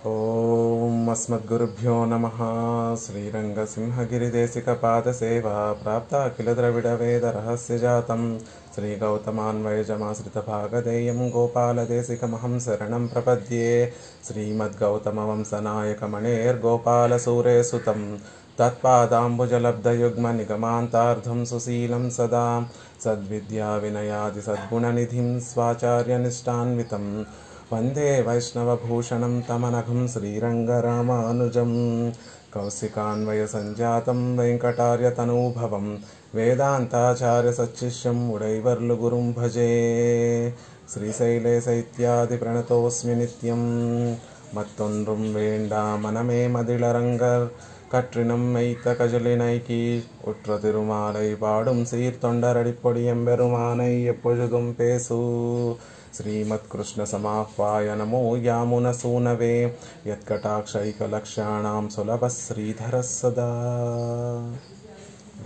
ఓం అస్మద్గురుభ్యో నమః. శ్రీరంగసింహగిరిదేశికపాదసేవా ప్రాప్త అఖిల ద్రవిడ వేద రహస్యజాతం శ్రీగౌతమాన్వయజమాశ్రితభాగధేయం గోపాలదేశికమహం శరణం ప్రపద్యే. శ్రీమద్గౌతమవంశనాయకమణేర్గోపాలసూరేసుతం తత్పాదాంబుజలబ్ధయుగ్మనిగమాంతార్థం సుశీలం సదా సద్విద్యా వినయాది సద్గుణనిధిం స్వాచార్యనిష్టాన్వితం వందే వైష్ణవభూషణం తమనఘం శ్రీరంగరామానుజం. కౌశికాన్వయసంజాతం వెంకటార్యతనూభవం వేదాంతాచార్యసచ్చిష్యం ఉడైవర్లు గురుం భజే. శ్రీశైలేశైత్యాది ప్రణతోస్మి నిత్యం మత్తొండ్రుం వేండామనమే మదిళరంగర్ கற்றினம் மெய்த்த கஜலினைக்கி உற்ற திருமாலை பாடும் சீர்தொண்டரடிப்பொடி எம்பெருமானை எப்பொழுதும் பேசு. శ్రీమత్కృష్ణ సమాహ్వాయ నమో యామున సూనవే యత్కటాక్షైకలక్ష్యాణం సులభ శ్రీధర సదా.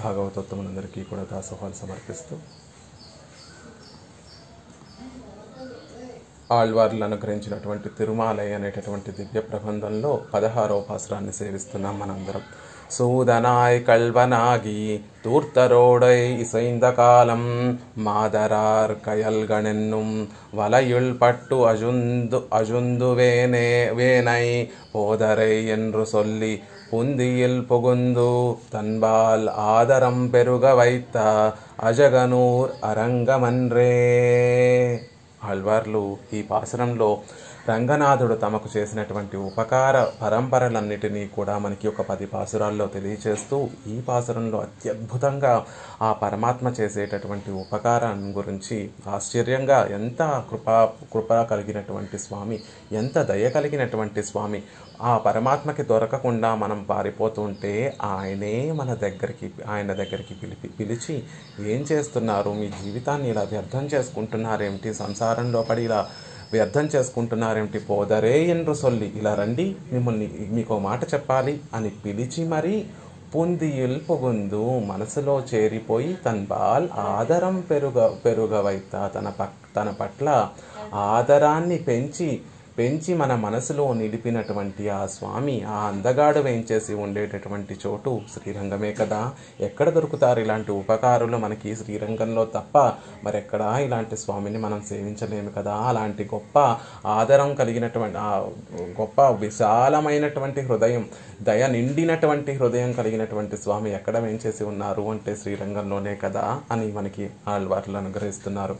భాగవతోత్తములందరికీ కూడా దాసోహాలు సమర్పిస్తూ ఆళ్వార్లు అనుగ్రహించినటువంటి తిరుమాలై అనేటటువంటి దివ్య ప్రబంధంలో 16వ పాసురాన్ని సేవిస్తున్నాం మనందరం. சூதனாய் கல்வனாகி தூர்த்தரோடை இசைந்த காலம் மாதரார் கயல்கணென்னும் வலையுள் பட்டு அஜுந்து வேனை போதரை என்று சொல்லி புந்தியில் புகுந்து தன்பால் ஆதரம் பெருக வைத்த అజగనూర్ అరంగమన్రే. ఆళ్వార్లు ఈ పాసురంలో రంగనాథుడు తమకు చేసినటువంటి ఉపకార పరంపరలన్నిటినీ కూడా మనకి ఒక 10 పాసురాల్లో తెలియచేస్తూ ఈ పాసురంలో అత్యద్భుతంగా ఆ పరమాత్మ చేసేటటువంటి ఉపకారం గురించి ఆశ్చర్యంగా ఎంత కృప కలిగినటువంటి స్వామి, ఎంత దయ కలిగినటువంటి స్వామి. ఆ పరమాత్మకి దొరకకుండా మనం పారిపోతుంటే ఆయన దగ్గరికి పిలిచి ఏం చేస్తున్నారు, మీ జీవితాన్ని ఇలా వ్యర్థం చేసుకుంటున్నారేమిటి, సంసారంలో పడి ఇలా వ్యర్థం చేసుకుంటున్నారేమిటి, పోదరే ఎండ్రు సొల్లి, ఇలా రండి, మీకు మాట చెప్పాలి అని పిలిచి మరీ పుందియుల్ పొగుందు, మనసులో చేరిపోయి తన్బాల్ ఆదరం పెరుగవైత, తన పట్ల ఆదరాన్ని పెంచి మన మనసులో నిలిపినటువంటి ఆ స్వామి, ఆ అందగాడు వేంచేసి ఉండేటటువంటి చోటు శ్రీరంగమే కదా. ఎక్కడ దొరుకుతారు ఇలాంటి ఉపకారులు మనకి? శ్రీరంగంలో తప్ప మరెక్కడా ఇలాంటి స్వామిని మనం సేవించలేము కదా. అలాంటి గొప్ప ఆదరం కలిగినటువంటి, ఆ గొప్ప విశాలమైనటువంటి హృదయం, దయ నిండినటువంటి హృదయం కలిగినటువంటి స్వామి ఎక్కడ వేంచేసి ఉన్నారు అంటే శ్రీరంగంలోనే కదా అని మనకి ఆళ్వార్లు అనుగ్రహిస్తున్నారు.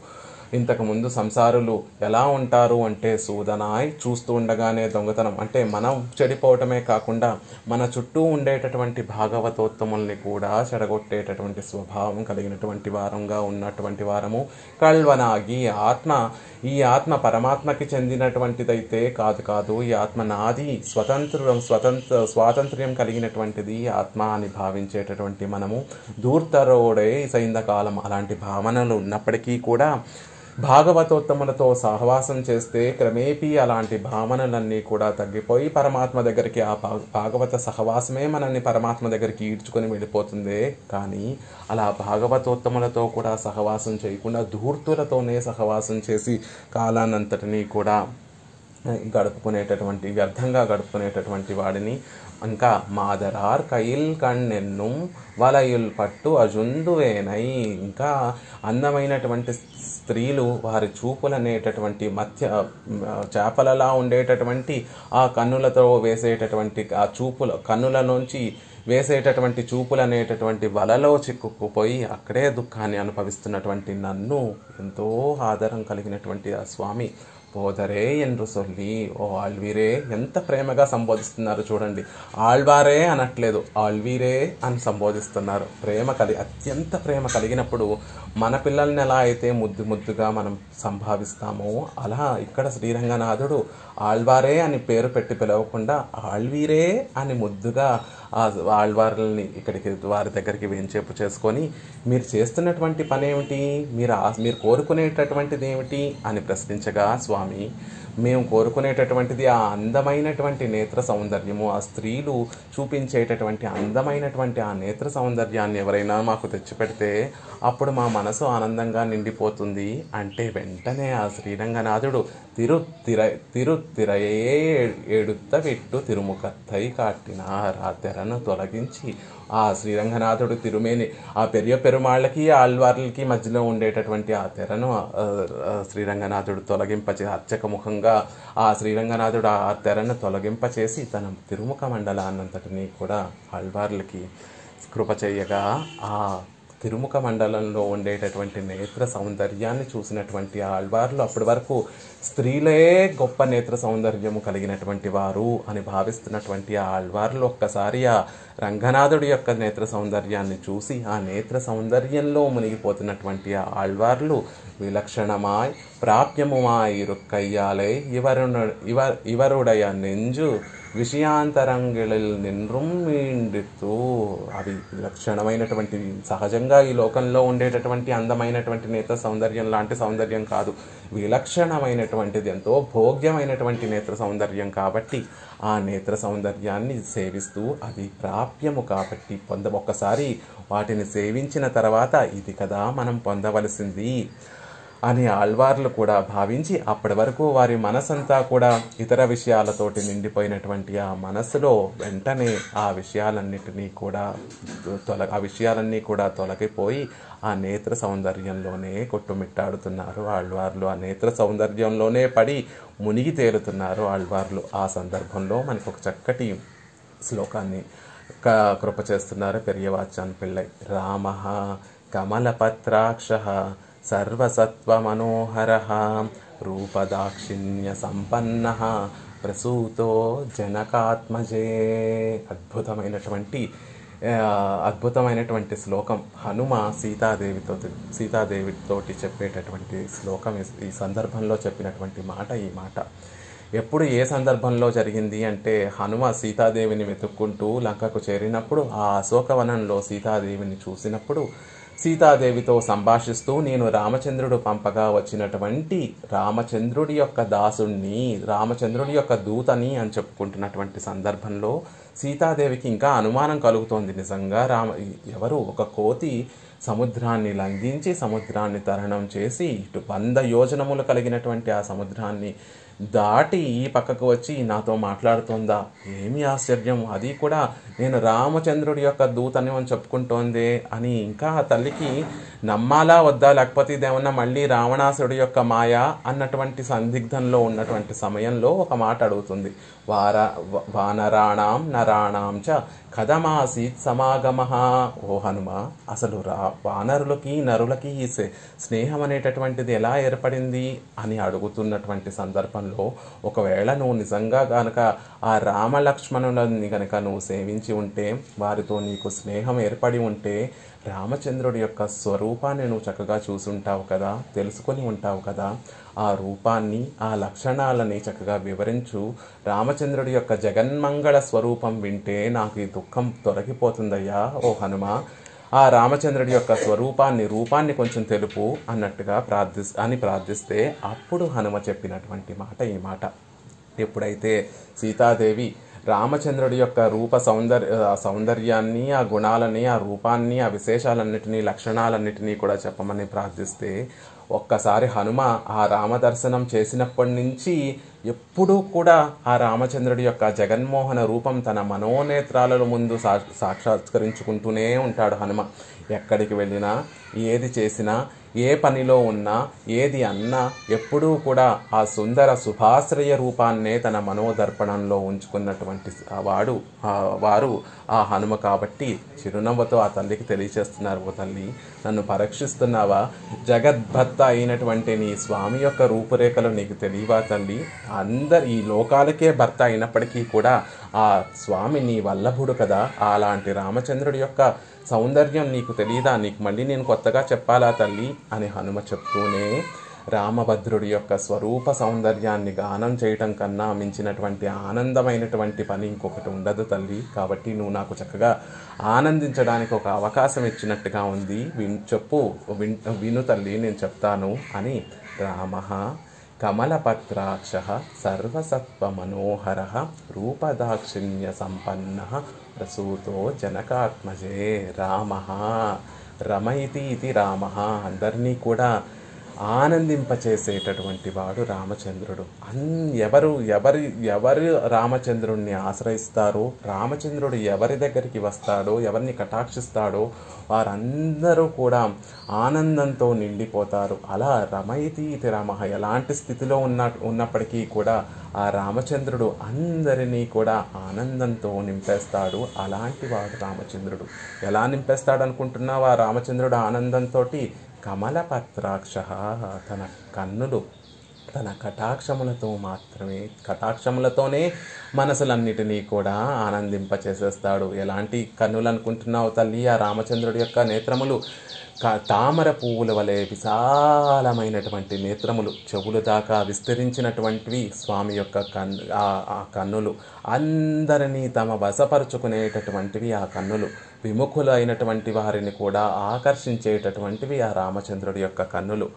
ఇంతకుముందు సంసారులు ఎలా ఉంటారు అంటే సూదనాయ్, చూస్తూ ఉండగానే దొంగతనం, అంటే మనం చెడిపోవటమే కాకుండా మన చుట్టూ ఉండేటటువంటి భాగవతోత్తముల్ని కూడా చెడగొట్టేటటువంటి స్వభావం కలిగినటువంటి వారంగా ఉన్నటువంటి వారము. కల్వనాగి, ఈ ఆత్మ పరమాత్మకి చెందినటువంటిదైతే కాదు, ఈ ఆత్మ నాది, స్వాతంత్ర్యం కలిగినటువంటిది ఆత్మ అని భావించేటటువంటి మనము. దూర్తరోడే సైందకాలం, అలాంటి భావనలు ఉన్నప్పటికీ కూడా భాగవతోత్తములతో సహవాసం చేస్తే క్రమేపీ అలాంటి భావనలన్నీ కూడా తగ్గిపోయి పరమాత్మ దగ్గరికి, ఆ భాగవత సహవాసమే మనల్ని పరమాత్మ దగ్గరికి ఈడ్చుకొని వెళ్ళిపోతుంది. కానీ అలా భాగవతోత్తములతో కూడా సహవాసం చేయకుండా ధూర్తులతోనే సహవాసం చేసి కాలాన్నంతటినీ కూడా వ్యర్థంగా గడుపుకునేటటువంటి వాడిని, ఇంకా మాదరార్ కయిల్ కన్నెన్ను వలయుల్ పట్టు అజుందువేనై, ఇంకా అందమైనటువంటి స్త్రీలు వారి చూపులనేటటువంటి మధ్య చేపలలా ఉండేటటువంటి ఆ కన్నులతో వేసేటటువంటి ఆ కన్నుల నుంచి వేసేటటువంటి చూపులనేటటువంటి వలలో చిక్కుకుపోయి అక్కడే దుఃఖాన్ని అనుభవిస్తున్నటువంటి నన్ను ఎంతో ఆదరం కలిగినటువంటి ఆ స్వామి పోదరే ఎండ్రు సొల్లి, ఓ ఆళ్వీరే, ఎంత ప్రేమగా సంబోధిస్తున్నారు చూడండి. ఆళ్వారే అనట్లేదు, ఆళ్వీరే అని సంబోధిస్తున్నారు. అత్యంత ప్రేమ కలిగినప్పుడు మన పిల్లల్ని ఎలా అయితే ముద్దుగా మనం సంభావిస్తామో అలా ఇక్కడ శ్రీరంగనాథుడు ఆళ్వారే అని పేరు పెట్టి పిలవకుండా ఆళ్వీరే అని ముద్దుగా ఆ ఆళ్వార్లని వారి దగ్గరికి వేంచేపు చేసుకొని, మీరు చేస్తున్నటువంటి పని ఏమిటి, మీరు కోరుకునేటటువంటిది ఏమిటి అని ప్రశ్నించగా, స్వామి మేము కోరుకునేటటువంటిది ఆ అందమైనటువంటి నేత్ర సౌందర్యము, ఆ స్త్రీలు చూపించేటటువంటి అందమైనటువంటి ఆ నేత్ర సౌందర్యాన్ని ఎవరైనా మాకు తెచ్చిపెడితే అప్పుడు మా మనసు ఆనందంగా నిండిపోతుంది అంటే వెంటనే ఆ శ్రీరంగనాథుడు తిరుత్తిరయే ఎడుత్త విట్టు తిరుముఖత్తై కాట్టినార్. ఆ తెరను తొలగించి ఆ శ్రీరంగనాథుడు తిరుమేని ఆ పెరియ పెరుమాళ్ళకి ఆళ్వార్లకి మధ్యలో ఉండేటటువంటి ఆ తెరను శ్రీరంగనాథుడు తొలగింపచే అర్చకముఖంగా ఆ శ్రీరంగనాథుడు ఆ తెరను తొలగింపచేసి తన తిరుముఖ మండలాన్నంతటినీ కూడా ఆళ్వార్లకి కృప చేయగా ఆ తిరుముఖ మండలంలో ఉండేటటువంటి నేత్ర సౌందర్యాన్ని చూసినటువంటి ఆళ్వార్లు అప్పటి వరకు స్త్రీలే గొప్ప నేత్ర సౌందర్యము కలిగినటువంటి వారు అని భావిస్తున్నటువంటి ఆ ఆళ్వార్లు ఒక్కసారి ఆ రంగనాథుడి యొక్క నేత్ర సౌందర్యాన్ని చూసి ఆ నేత్ర సౌందర్యంలో మునిగిపోతున్నటువంటి ఆ ఆళ్వార్లు విలక్షణమాయ్ ప్రాప్యముమాయ్ ఇరుక్కయ్యాలే ఇవరుడయ నెంజు విషయాంతరంగిళిల్ నిన్றுం మీండితూ. అవి విలక్షణమైనటువంటి సహజంగా ఈ లోకంలో ఉండేటటువంటి అందమైనటువంటి నేత్ర సౌందర్యం లాంటి సౌందర్యం కాదు, విలక్షణమైనటువంటిది ఎంతో భోగ్యమైనటువంటి నేత్ర సౌందర్యం కాబట్టి ఆ నేత్ర సౌందర్యాన్ని సేవిస్తూ అది ప్రాప్యము కాబట్టి ఒక్కసారి వాటిని సేవించిన తర్వాత ఇది కదా మనం పొందవలసింది అని ఆళ్వార్లు కూడా భావించి అప్పటి వరకు వారి మనసంతా కూడా ఇతర విషయాలతోటి నిండిపోయినటువంటి ఆ మనసులో వెంటనే ఆ విషయాలన్నీ కూడా తొలగిపోయి ఆ నేత్ర సౌందర్యంలోనే కొట్టుమిట్టాడుతున్నారు ఆళ్వార్లు. ఆ నేత్ర సౌందర్యంలోనే పడి మునిగి తేలుతున్నారు ఆళ్వార్లు. ఆ సందర్భంలో మనకు ఒక చక్కటి శ్లోకాన్ని కృప చేస్తున్నారు పెరియవాచాన్ పిళ్ళై. రామః కమలపత్రాక్షః సర్వసత్వమనోహరః రూపదాక్షిణ్య సంపన్నః ప్రసూతో జనకాత్మజే. అద్భుతమైనటువంటి శ్లోకం. హనుమ సీతాదేవితోటి చెప్పేటటువంటి శ్లోకం. ఈ సందర్భంలో చెప్పినటువంటి మాట ఈ మాట ఎప్పుడు ఏ సందర్భంలో జరిగింది అంటే హనుమ సీతాదేవిని వెతుక్కుంటూ లంకకు చేరినప్పుడు ఆ అశోకవనంలో సీతాదేవిని చూసినప్పుడు సీతాదేవితో సంభాషిస్తూ నేను రామచంద్రుడు పంపగా వచ్చినటువంటి రామచంద్రుడి యొక్క దాసుణ్ణి, రామచంద్రుడి యొక్క దూతని అని చెప్పుకుంటున్నటువంటి సందర్భంలో సీతాదేవికి ఇంకా అనుమానం కలుగుతోంది. నిజంగా ఎవరు ఒక కోతి సముద్రాన్ని లంఘించి సముద్రాన్ని తరణం చేసి ఇటు 100 యోజనములు కలిగినటువంటి ఆ సముద్రాన్ని దాటి ఈ పక్కకు వచ్చి నాతో మాట్లాడుతోందా, ఏమి ఆశ్చర్యం, అది కూడా నేను రామచంద్రుడి యొక్క దూతని అని చెప్పుకుంటోందే అని ఇంకా ఆ తల్లికి నమ్మాలా వద్దా, లేకపోతే ఇదేమన్నా మళ్ళీ రావణాసుడి యొక్క మాయ అన్నటువంటి సందిగ్ధంలో ఉన్నటువంటి సమయంలో ఒక మాట అడుగుతుంది. వానరాణాం నరాణాం చ కథమాసీత్ సమాగమః. ఓ హనుమ, అసలు వానరులకి నరులకి ఈ స్నేహం అనేటటువంటిది ఎలా ఏర్పడింది అని అడుగుతున్నటువంటి సందర్భంలో ఒకవేళ నువ్వు నిజంగా గనక ఆ రామలక్ష్మణులని గనక నువ్వు సేవించి ఉంటే, వారితో నీకు స్నేహం ఏర్పడి ఉంటే రామచంద్రుడి యొక్క స్వరూపాన్ని నువ్వు చక్కగా చూసుంటావు కదా, తెలుసుకొని ఉంటావు కదా. ఆ రూపాన్ని ఆ లక్షణాలని చక్కగా వివరించు. రామచంద్రుడి యొక్క జగన్మంగళ స్వరూపం వింటే నాకు ఈ దుఃఖం తొలగిపోతుందయ్యా ఓ హనుమ. ఆ రామచంద్రుడి యొక్క రూపాన్ని కొంచెం తెలుపు అన్నట్టుగా ప్రార్థిస్తే అప్పుడు హనుమ చెప్పినటువంటి మాట ఈ మాట. ఎప్పుడైతే సీతాదేవి రామచంద్రుడి యొక్క సౌందర్యాన్ని, ఆ గుణాలని, ఆ రూపాన్ని, ఆ విశేషాలన్నిటినీ, లక్షణాలన్నిటినీ కూడా చెప్పమని ప్రార్థిస్తే ఒక్కసారి హనుమ ఆ రామదర్శనం చేసినప్పటి నుంచి ఎప్పుడూ కూడా ఆ రామచంద్రుడి యొక్క జగన్మోహన రూపం తన మనోనేత్రాల ముందు సాక్షాత్కరించుకుంటూనే ఉంటాడు హనుమ. ఎక్కడికి వెళ్ళినా, ఏది చేసినా, ఏ పనిలో ఉన్నా, ఏది అన్నా ఎప్పుడూ కూడా ఆ సుందర శుభాశ్రయ రూపాన్నే తన మనోదర్పణంలో ఉంచుకున్నటువంటి వారు ఆ హనుమ. కాబట్టి చిరునవ్వుతో ఆ తల్లికి తెలియచేస్తున్నారు, ఓ తల్లి, నన్ను పరీక్షిస్తున్నావా? జగద్భర్త అయినటువంటి నీ స్వామి యొక్క రూపురేఖలు నీకు తెలియవా తల్లి? ఈ లోకాలకే భర్త అయినప్పటికీ కూడా ఆ స్వామి నీ వల్లభుడు కదా. అలాంటి రామచంద్రుడి యొక్క సౌందర్యం నీకు తెలియదా? నీకు మళ్ళీ నేను కొత్తగా చెప్పాలా తల్లి అని హనుమ చెప్తూనే రామభద్రుడి యొక్క స్వరూప సౌందర్యాన్ని గానం చేయటం కన్నా మించినటువంటి ఆనందమైనటువంటి పని ఇంకొకటి ఉండదు తల్లి. కాబట్టి నువ్వు నాకు చక్కగా ఆనందించడానికి ఒక అవకాశం ఇచ్చినట్టుగా ఉంది. విను తల్లి, నేను చెప్తాను అని రామః కమలపత్రాక్ష సర్వసత్వమనోహర రూపదాక్షిణ్య సంపన్న ప్రసూతో జనకాత్మజే రామ రమయితి ఇది రామ. అందరినీ కూడా ఆనందింపచేసేటటువంటి వాడు రామచంద్రుడు. ఎవరు రామచంద్రుడిని ఆశ్రయిస్తారో, రామచంద్రుడు ఎవరి దగ్గరికి వస్తాడో, ఎవరిని కటాక్షిస్తాడో వారందరూ కూడా ఆనందంతో నిండిపోతారు. అలా రమయితి ఇది రామ, ఎలాంటి స్థితిలో ఉన్నప్పటికీ కూడా ఆ రామచంద్రుడు అందరినీ కూడా ఆనందంతో నింపేస్తాడు. అలాంటి వాడు రామచంద్రుడు. ఎలా నింపేస్తాడు అనుకుంటున్నావు? ఆ రామచంద్రుడు ఆనందంతో కమలపత్రాక్ష, తన కన్నులు, తన కటాక్షములతోనే మనసులన్నిటినీ కూడా ఆనందింపచేసేస్తాడు. ఎలాంటి కన్నులు అనుకుంటున్నావు తల్లి? ఆ రామచంద్రుడి యొక్క నేత్రములు తామర పువ్వుల వలె విశాలమైనటువంటి నేత్రములు, చెవులు దాకా విస్తరించినటువంటివి స్వామి యొక్క కన్నులు. అందరినీ తమ వశపరుచుకునేటటువంటివి ఆ కన్నులు. విముఖులైనటువంటి వారిని కూడా ఆకర్షించేటటువంటివి ఆ రామచంద్రుడి యొక్క కన్నులు.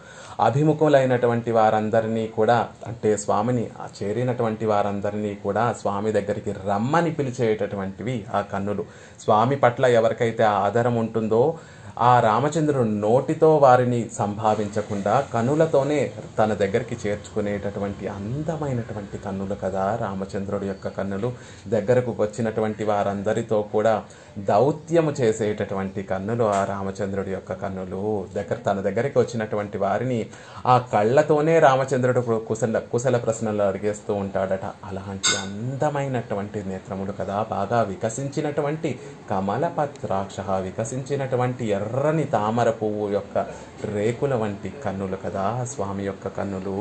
అభిముఖులైనటువంటి వారందరినీ కూడా, అంటే స్వామిని చేరినటువంటి వారందరినీ కూడా స్వామి దగ్గరికి రమ్మని పిలిచేటటువంటివి ఆ కన్నులు. స్వామి పట్ల ఎవరికైతే ఆదరం ఉంటుందో ఆ రామచంద్రుడు నోటితో వారిని సంభావించకుండా కన్నులతోనే తన దగ్గరికి చేర్చుకునేటటువంటి అందమైనటువంటి కన్నులు కదా రామచంద్రుడి యొక్క కన్నులు. దగ్గరకు వచ్చినటువంటి వారందరితో కూడా దౌత్యము చేసేటటువంటి కన్నులు ఆ రామచంద్రుడి యొక్క కన్నులు. తన దగ్గరికి వచ్చినటువంటి వారిని ఆ కళ్ళతోనే రామచంద్రుడు కుశల ప్రశ్నలు అడిగేస్తూ ఉంటాడట. అలాంటి అందమైనటువంటి నేత్రములు కదా, బాగా వికసించినటువంటి కమలపత్రాక్ష, వికసించినటువంటి ఎర్రని తామర పువ్వు యొక్క రేకుల వంటి కన్నులు కదా స్వామి యొక్క కన్నులు.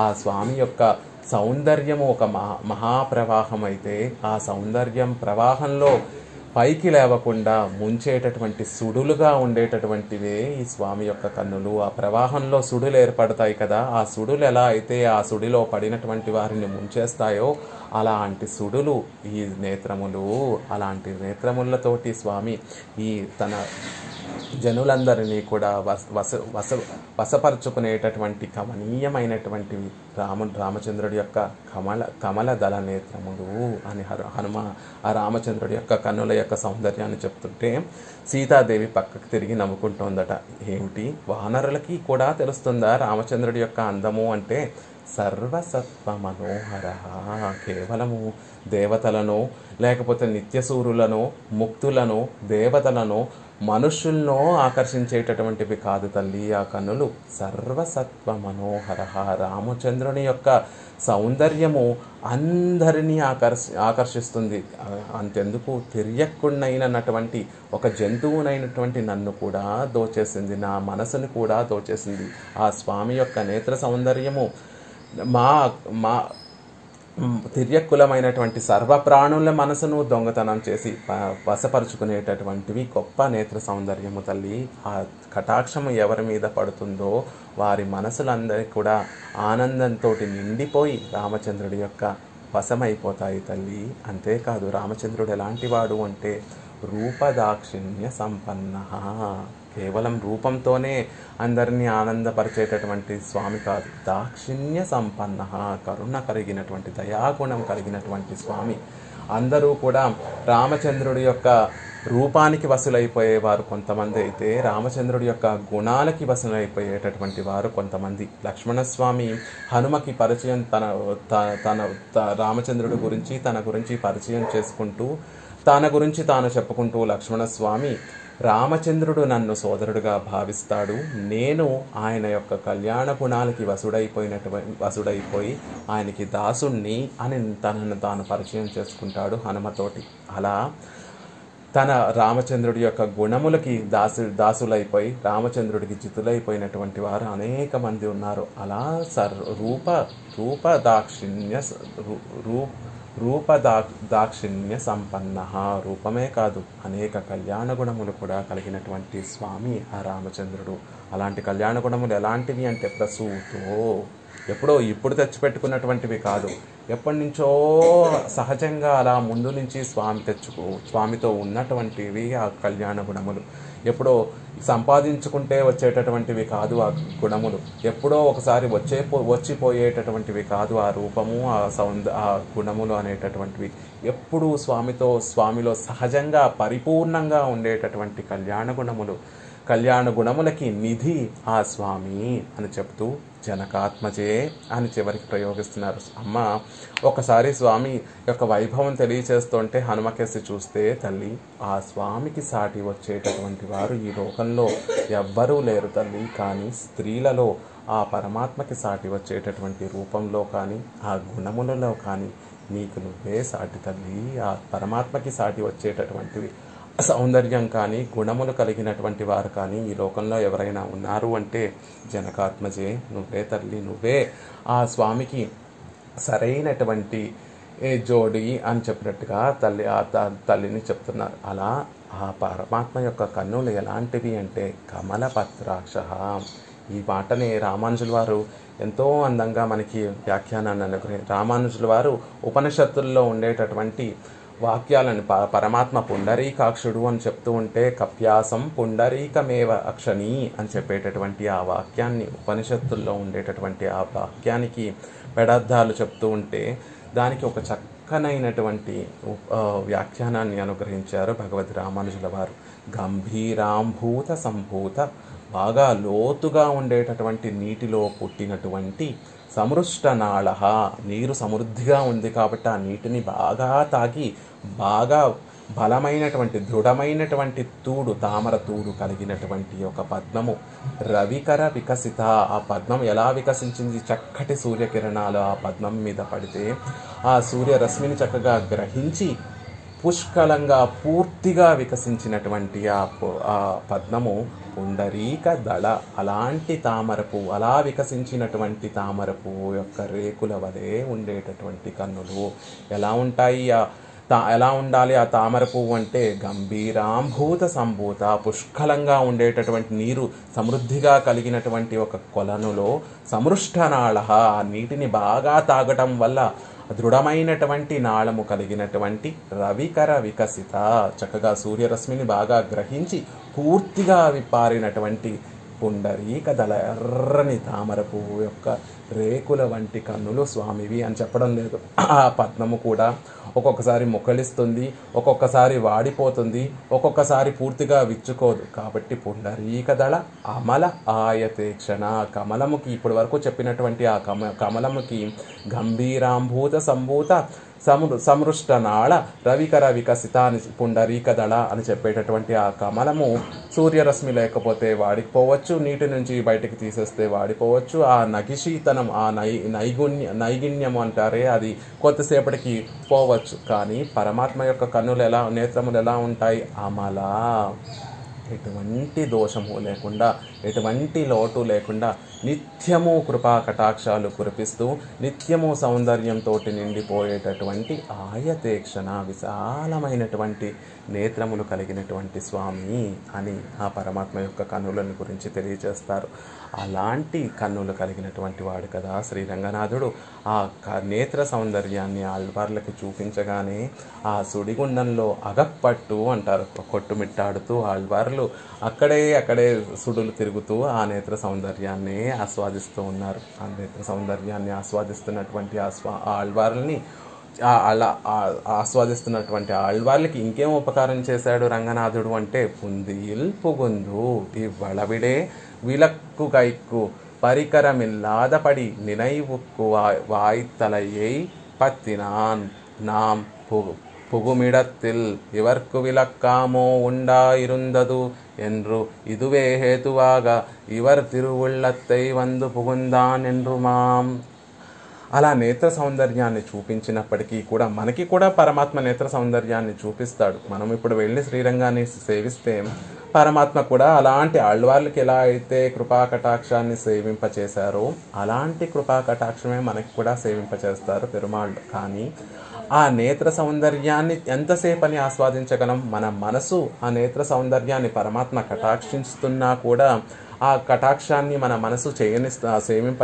ఆ స్వామి యొక్క సౌందర్యము ఒక మహాప్రవాహం అయితే ఆ సౌందర్యం ప్రవాహంలో పైకి లేవకుండా ముంచేటటువంటి సుడులుగా ఉండేటటువంటివే ఈ స్వామి యొక్క కన్నులు. ఆ ప్రవాహంలో సుడులు ఏర్పడతాయి కదా, ఆ సుడులు ఎలా అయితే ఆ సుడిలో పడినటువంటి వారిని ముంచేస్తాయో అలాంటి సుడులు ఈ నేత్రములు. అలాంటి నేత్రములతోటి స్వామి ఈ తన జనులందరినీ కూడా వశపరుచుకునేటటువంటి కమనీయమైనటువంటి రామచంద్రుడి యొక్క కమల దళ నేత్రములు అని హనుమ ఆ రామచంద్రుడి యొక్క కన్నుల యొక్క సౌందర్యాన్ని చెప్తుంటే సీతాదేవి పక్కకు తిరిగి నవ్వుకుంటోందట. ఏమిటి, వానరులకి కూడా తెలుస్తుందా రామచంద్రుడి యొక్క అందము అంటే? సర్వసత్వ మనోహర, కేవలము దేవతలను లేకపోతే నిత్యసూరులను, ముక్తులను, దేవతలను, మనుషులను ఆకర్షించేటటువంటివి కాదు తల్లి ఆ కన్నులు. సర్వసత్వ మనోహర, రామచంద్రుని యొక్క సౌందర్యము అందరినీ ఆకర్షిస్తుంది. అంతెందుకు, తిర్యక్కునైనటువంటి ఒక జంతువునైనటువంటి నన్ను కూడా దోచేసింది, నా మనసుని కూడా దోచేసింది. ఆ స్వామి యొక్క నేత్ర సౌందర్యము మా తిర్యక్కులమైనటువంటి సర్వప్రాణుల మనసును దొంగతనం చేసి వశపరుచుకునేటటువంటివి గొప్ప నేత్ర సౌందర్యము తల్లి. ఆ కటాక్షము ఎవరి మీద పడుతుందో వారి మనసులందరికీ కూడా ఆనందంతో నిండిపోయి రామచంద్రుడి యొక్క వశమైపోతాయి తల్లి. అంతేకాదు రామచంద్రుడు ఎలాంటి వాడు అంటే రూపదాక్షిణ్య సంపన్న, కేవలం రూపంతోనే అందరినీ ఆనందపరిచేటటువంటి స్వామి కాదు, దాక్షిణ్య సంపన్న, కరుణ కలిగినటువంటి, దయాగుణం కలిగినటువంటి స్వామి. అందరూ కూడా రామచంద్రుడి యొక్క రూపానికి వసులైపోయేవారు కొంతమంది అయితే రామచంద్రుడి యొక్క గుణాలకి వసులైపోయేటటువంటి వారు కొంతమంది. లక్ష్మణస్వామి హనుమకి పరిచయం తన రామచంద్రుడి గురించి తన గురించి పరిచయం చేసుకుంటూ తన గురించి తాను చెప్పుకుంటూ లక్ష్మణస్వామి రామచంద్రుడు నన్ను సోదరుడుగా భావిస్తాడు, నేను ఆయన యొక్క కళ్యాణ గుణాలకి వసుడైపోయి ఆయనకి దాసుణ్ణి అని తనను తాను పరిచయం చేసుకుంటాడు హనుమతోటి. అలా తన రామచంద్రుడి యొక్క గుణములకి దాసులైపోయి రామచంద్రుడికి జితులైపోయినటువంటి వారు అనేక మంది ఉన్నారు. అలా రూపదాక్షిణ్య సంపన్న, రూపమే కాదు అనేక కళ్యాణ గుణములు కూడా కలిగినటువంటి స్వామి ఆ రామచంద్రుడు. అలాంటి కళ్యాణ గుణములు ఎలాంటివి అంటే ప్రసూతో, ఇప్పుడు తెచ్చిపెట్టుకున్నటువంటివి కాదు, ఎప్పటి నుంచో సహజంగా అలా ముందు నుంచి స్వామితో ఉన్నటువంటివి ఆ కళ్యాణ గుణములు. ఎప్పుడో సంపాదించుకుంటే వచ్చేటటువంటివి కాదు ఆ గుణములు, ఎప్పుడో ఒకసారి వచ్చిపోయేటటువంటివి కాదు ఆ రూపము, ఆ గుణములు అనేటటువంటివి. ఎప్పుడూ స్వామిలో సహజంగా పరిపూర్ణంగా ఉండేటటువంటి కళ్యాణ గుణములకి నిధి ఆ స్వామి అని చెప్తూ జనకాత్మజే అని చివరికి ప్రయోగిస్తున్నారు. అమ్మ ఒకసారి స్వామి యొక్క వైభవం తెలియచేస్తుంటే హనుమకేసి చూస్తే, తల్లి ఆ స్వామికి సాటి వచ్చేటటువంటి వారు ఈ లోకంలో ఎవ్వరూ లేరు తల్లి, కానీ స్త్రీలలో ఆ పరమాత్మకి సాటి వచ్చేటటువంటి రూపంలో కానీ ఆ గుణములలో కానీ నీకు నువ్వే సాటి తల్లి. ఆ పరమాత్మకి సాటి వచ్చేటటువంటివి సౌందర్యం కానీ గుణములు కలిగినటువంటి వారు కానీ ఈ లోకంలో ఎవరైనా ఉన్నారు అంటే జనకాత్మజే నువ్వే తల్లి, నువ్వే ఆ స్వామికి సరైనటువంటి జోడి అని చెప్పినట్టుగా తల్లిని చెప్తున్నారు. అలా ఆ పరమాత్మ యొక్క కన్నులు ఎలాంటివి అంటే కమలపత్రాక్ష. ఈ మాటని రామానుజుల వారు ఎంతో అందంగా మనకి వ్యాఖ్యానాన్ని రామానుజుల వారు ఉపనిషత్తుల్లో ఉండేటటువంటి వాక్యాలను పరమాత్మ పుండరీకాక్షుడు అని చెప్తూ ఉంటే కప్యాసం పుండరీకమేవ అక్షణి అని చెప్పేటటువంటి ఆ వాక్యాన్ని, ఉపనిషత్తుల్లో ఉండేటటువంటి ఆ వాక్యానికి పెడార్థాలు చెప్తూ ఉంటే దానికి ఒక చక్కనైనటువంటి వ్యాఖ్యానాన్ని అనుగ్రహించారు భగవద్ రామానుజుల వారు. గంభీరాంభూత సంభూత, బాగా లోతుగా ఉండేటటువంటి నీటిలో పుట్టినటువంటి సమృష్టనాళ, నీరు సమృద్ధిగా ఉంది కాబట్టి ఆ నీటిని బాగా తాగి బాగా బలమైనటువంటి దృఢమైనటువంటి తామర తూడు కలిగినటువంటి ఒక పద్మము. రవికర వికసిత, ఆ పద్మం ఎలా వికసించింది, చక్కటి సూర్యకిరణాలు ఆ పద్మం మీద పడితే ఆ సూర్యరశ్మిని చక్కగా గ్రహించి పుష్కలంగా పూర్తిగా వికసించినటువంటి ఆ పద్మము పుండరీక దళ. అలాంటి తామరపు, అలా వికసించినటువంటి తామరపు యొక్క రేకుల వలె ఉండేటటువంటి కన్నులు ఎలా ఉంటాయి, ఎలా ఉండాలి ఆ తామర పువ్వు అంటే గంభీరాంభూత సంభూత, పుష్కలంగా ఉండేటటువంటి నీరు సమృద్ధిగా కలిగినటువంటి ఒక కొలనులో సమృష్టనాళ, ఆ నీటిని బాగా తాగటం వల్ల దృఢమైనటువంటి నాళము కలిగినటువంటి రవికర వికసిత, చక్కగా సూర్యరశ్మిని బాగా గ్రహించి పూర్తిగా విప్పారినటువంటి పుండరీక దళ, ఎర్రని తామర పువ్వు యొక్క రేకుల వంటి కన్నులు స్వామివి అని చెప్పడం లేదు. ఆ పద్మము కూడా ఒక్కొక్కసారి మొక్కలిస్తుంది, ఒక్కొక్కసారి వాడిపోతుంది, ఒక్కొక్కసారి పూర్తిగా విచ్చుకోదు. కాబట్టి పుండరీక దళ అమల ఆయతేక్షణ, కమలముకి ఇప్పటి వరకు చెప్పినటువంటి ఆ కమలముకి గంభీరాంభూత సంభూత సమృష్టనాళ రవికర వికసిత అని పుండరీక దళ అని చెప్పేటటువంటి ఆ కమలము సూర్యరశ్మి లేకపోతే వాడిపోవచ్చు, నీటి నుంచి బయటికి తీసేస్తే వాడిపోవచ్చు. ఆ నగిషీతనం, ఆ నైగుణ్యం అంటారే, అది కొద్దిసేపటికి పోవచ్చు. కానీ పరమాత్మ యొక్క కన్నులు నేత్రములు ఎలా ఉంటాయి, అమలా, ఎటువంటి దోషము లేకుండా, ఎటువంటి లోటు లేకుండా నిత్యము కృపా కటాక్షాలు కురిపిస్తూ నిత్యము సౌందర్యంతో నిండిపోయేటటువంటి ఆయతేక్షణ, విశాలమైనటువంటి నేత్రములు కలిగినటువంటి స్వామి అని ఆ పరమాత్మ యొక్క కన్నులను గురించి తెలియజేస్తారు. అలాంటి కన్నులు కలిగినటువంటి వాడు కదా శ్రీరంగనాథుడు. ఆ నేత్ర సౌందర్యాన్ని ఆళ్వార్లకు చూపించగానే ఆ సుడిగుండంలో అగప్పట్టు అంటారు, కొట్టుమిట్టాడుతూ ఆళ్వార్లు అక్కడే సుడులు తిరుగుతూ ఆ నేత్ర సౌందర్యాన్ని ఆస్వాదిస్తూ ఉన్నారు. ఆ నేత్ర సౌందర్యాన్ని ఆస్వాదిస్తున్నటువంటి ఆళ్వార్లని, అలా ఆస్వాదిస్తున్నటువంటి ఆళ్వార్లకి ఇంకేం ఉపకారం చేశాడు రంగనాథుడు అంటే, పుందిల్ పుగుందు ఇవ్వళవిడే విలక్కు గైక్కు పరికరమిల్లాదపడి నిனைவுக்கு வாய்த்தலையை பத்தினான் நாம் புகுமிடத்தில் இவர்க்கு விளக்காமோ உண்டாயிருந்தது என்று இதுவே ஹேதுவாக இவர் திருவுள்ளத்தை வந்து புகுந்தான் என்றுமாம். అలా నేత్ర సౌందర్యాన్ని చూపించినప్పటికీ కూడా మనకి కూడా పరమాత్మ నేత్ర సౌందర్యాన్ని చూపిస్తాడు. మనం ఇప్పుడు వెళ్ళి శ్రీరంగాన్ని సేవిస్తే పరమాత్మ కూడా అలాంటి ఆళ్వార్లకి ఎలా అయితే కృపా కటాక్షాన్ని సేవింపచేశారో అలాంటి కృపా కటాక్షమే మనకి కూడా సేవింపచేస్తారు పెరుమాళ్ళు. కానీ ఆ నేత్ర సౌందర్యాన్ని ఎంతసేపని ఆస్వాదించగలం? మన మనసు ఆ నేత్ర సౌందర్యాన్ని పరమాత్మ కటాక్షిస్తున్నా కూడా ఆ కటాక్షాన్ని మన మనసు సేవింప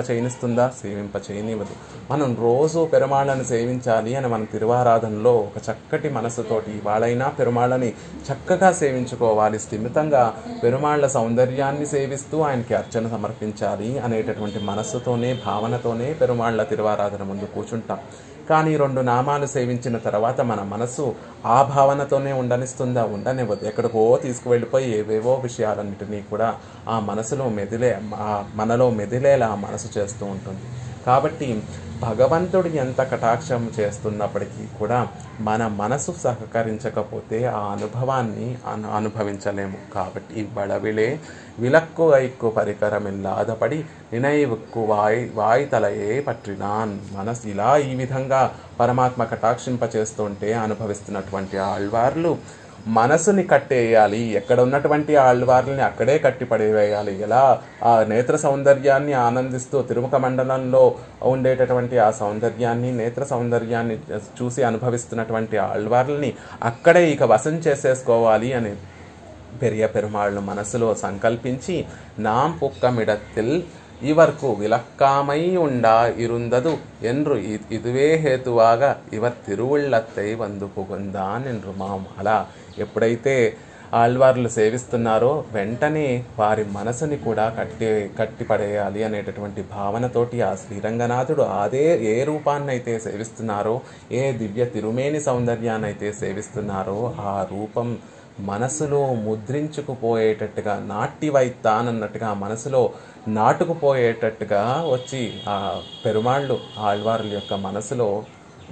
చేయనివ్వదు. మనం రోజు పెరుమాళ్ళని సేవించాలి అని మనం తిరువారాధనలో ఒక చక్కటి మనసుతోటి ఇవాళైనా పెరుమాళ్ళని చక్కగా సేవించుకోవాలి, స్థిమితంగా పెరుమాళ్ళ సౌందర్యాన్ని సేవిస్తూ ఆయనకి అర్చన సమర్పించాలి అనేటటువంటి మనస్సుతోనే, భావనతోనే పెరుమాళ్ళ తిరువారాధన ముందు కూర్చుంటాం. కానీ 2 నామాలు సేవించిన తర్వాత మన మనసు ఆ భావనతోనే ఉండనివ్వదు. ఎక్కడికో తీసుకువెళ్ళిపోయి ఏవేవో విషయాలన్నిటినీ కూడా ఆ మనసులో మనలో మెదిలేలా మనసు చేస్తూ ఉంటుంది. కాబట్టి భగవంతుడు ఎంత కటాక్షం చేస్తున్నప్పటికీ కూడా మన మనసు సహకరించకపోతే ఆ అనుభవాన్ని అనుభవించలేము. కాబట్టి బళవిలే విలక్కు ఐక్కు పరికరమిల్లాదపడి నినైవుక్కు వాయి తలయే పట్టినాన్. మనసు ఇలా ఈ విధంగా పరమాత్మ కటాక్షింపచేస్తుంటే అనుభవిస్తున్నటువంటి ఆళ్వార్లు మనసుని కట్టేయాలి. ఎక్కడ ఉన్నటువంటి ఆళ్వార్లని అక్కడే కట్టిపడేవేయాలి. ఎలా ఆ నేత్ర సౌందర్యాన్ని ఆనందిస్తూ తిరుముఖ మండలంలో ఉండేటటువంటి ఆ సౌందర్యాన్ని, నేత్ర సౌందర్యాన్ని చూసి అనుభవిస్తున్నటువంటి ఆళ్వార్లని అక్కడే ఇక వశం చేసేసుకోవాలి అని పెరియ పెరుమాళ్ళు మనసులో సంకల్పించి నాం పుక్కమిడత్తిల్ இவர்க்கு விளக்காமை உண்டா இருந்தது என்று இதுவே హేతువాగా ఇవర్ తిరువుళ్ళత్తై వందు పుగుందాన్ என்று మాం. అలా ఎప్పుడైతే ఆళ్వార్లు సేవిస్తున్నారో వెంటనే వారి మనసుని కూడా కట్టిపడేయాలి అనేటటువంటి భావనతోటి ఆ శ్రీరంగనాథుడు ఏ రూపాన్నైతే సేవిస్తున్నారో, ఏ దివ్య తిరుమేని సౌందర్యాన్నైతే సేవిస్తున్నారో ఆ రూపం మనసులో ముద్రించుకుపోయేటట్టుగా, నాట్టివైతానన్నట్టుగా మనసులో నాటుకుపోయేటట్టుగా వచ్చి ఆ పెరుమాళ్ళు ఆళ్వార్ల యొక్క మనసులో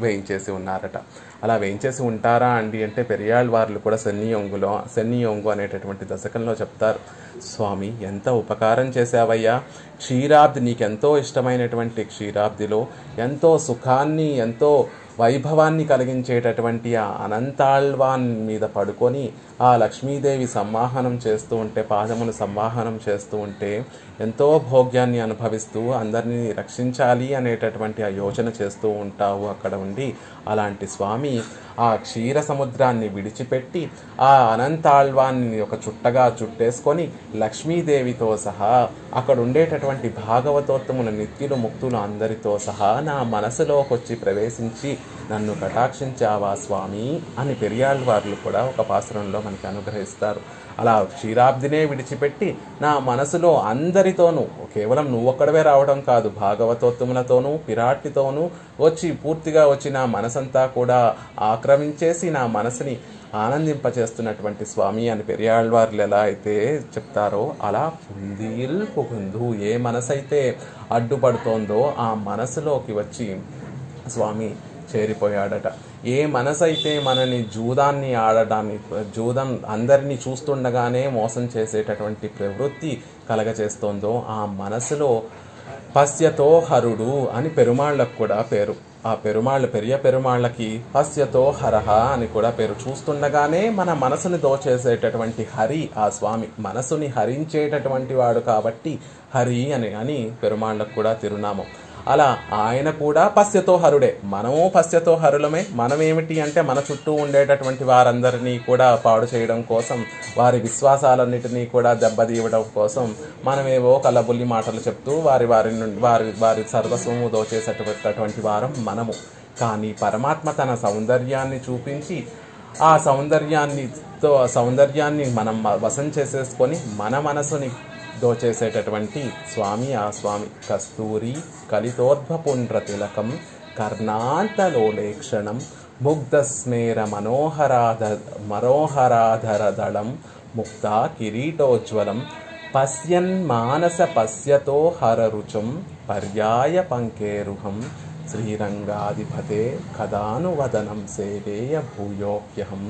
వేయించేసి ఉన్నారట. అలా వేయించేసి ఉంటారా అండి అంటే పెరియాళ్వార్లు కూడా సెన్నియొంగు అనేటటువంటి దశకంలో చెప్తారు, స్వామి ఎంత ఉపకారం చేశావయ్యా, క్షీరాబ్ది నీకెంతో ఇష్టమైనటువంటి క్షీరాబ్దిలో ఎంతో సుఖాన్ని, ఎంతో వైభవాన్ని కలిగించేటటువంటి ఆ అనంతాళ్వాన్ మీద పడుకొని ఆ లక్ష్మీదేవి సంవాహనం చేస్తూ ఉంటే, పాదమును సంవాహనం చేస్తూ ఉంటే ఎంతో భోగ్యాన్ని అనుభవిస్తూ అందరినీ రక్షించాలి అనేటటువంటి ఆ యోచన చేస్తూ ఉంటావు అక్కడ ఉండి. అలాంటి స్వామి ఆ క్షీర సముద్రాన్ని విడిచిపెట్టి ఆ అనంతాళ్వాన్ని ఒక చుట్టగా చుట్టేసుకొని లక్ష్మీదేవితో సహా అక్కడ ఉండేటటువంటి భాగవతోత్తముల నిత్యులు ముక్తులు అందరితో సహా నా మనసులోకి వచ్చి ప్రవేశించి నన్ను కటాక్షించావా స్వామి అని పెరియాళ్వార్లు కూడా ఒక పాసురంలో మనకి అనుగ్రహిస్తారు. అలా క్షీరాబ్దినే విడిచిపెట్టి నా మనసులో అందరితోనూ, కేవలం నువ్వొక్కడవే రావడం కాదు, భాగవతోత్తములతోనూ పిరాట్టితోనూ పూర్తిగా వచ్చి నా మనసంతా కూడా ఆక్రమించేసి నా మనసుని ఆనందింపచేస్తున్నటువంటి స్వామి అని పెరియాళ్వార్లు ఎలా అయితే చెప్తారో అలా పుందీల్ పుగుందు, ఏ మనసైతే అడ్డుపడుతోందో ఆ మనసులోకి వచ్చి స్వామి చేరిపోయాడట. ఏ మనసైతే మనని జూదాన్ని ఆడడాన్ని, జూదం అందరినీ చూస్తుండగానే మోసం చేసేటటువంటి ప్రవృత్తి కలగచేస్తోందో ఆ మనసులో పశ్యతో హరుడు అని పెరుమాళ్ళకు కూడా పేరు. ఆ పెరియ పెరుమాళ్ళకి పశ్యతో హరహ అని కూడా పేరు. చూస్తుండగానే మన మనసుని దోచేసేటటువంటి హరి ఆ స్వామి, మనసుని హరించేటటువంటి వాడు కాబట్టి హరి అని పెరుమాళ్ళకు కూడా తిరునామం. అలా ఆయన కూడా పశ్యతో హరుడే, మనము పశ్యతో హరులమే. మనమేమిటి అంటే మన చుట్టూ ఉండేటటువంటి వారందరినీ కూడా పాడు చేయడం కోసం, వారి విశ్వాసాలన్నిటినీ కూడా దెబ్బతీయడం కోసం మనమేవో కలబుల్లి మాటలు చెప్తూ వారి సర్వస్వము దోచేసేటటువంటి వారం మనము. కానీ పరమాత్మ తన సౌందర్యాన్ని చూపించి ఆ సౌందర్యాన్ని మనం వశం చేసేసుకొని మన మనసుని దోచేసేటటువంటి స్వామి ఆ స్వామి. కస్తూరి కలితోద్భపుండ్ర తిలకం కర్ణాంతలోలేక్షణం ముగ్ధస్మేర మనోహరాధరదళం ముక్తా కిరీటోజ్వలం పశ్యన్ మానస పశ్యతో హరరుచం పర్యాయ పంకేరుహం శ్రీరంగాధిపతే కదానువదనం సేవేయ భూయోప్యహం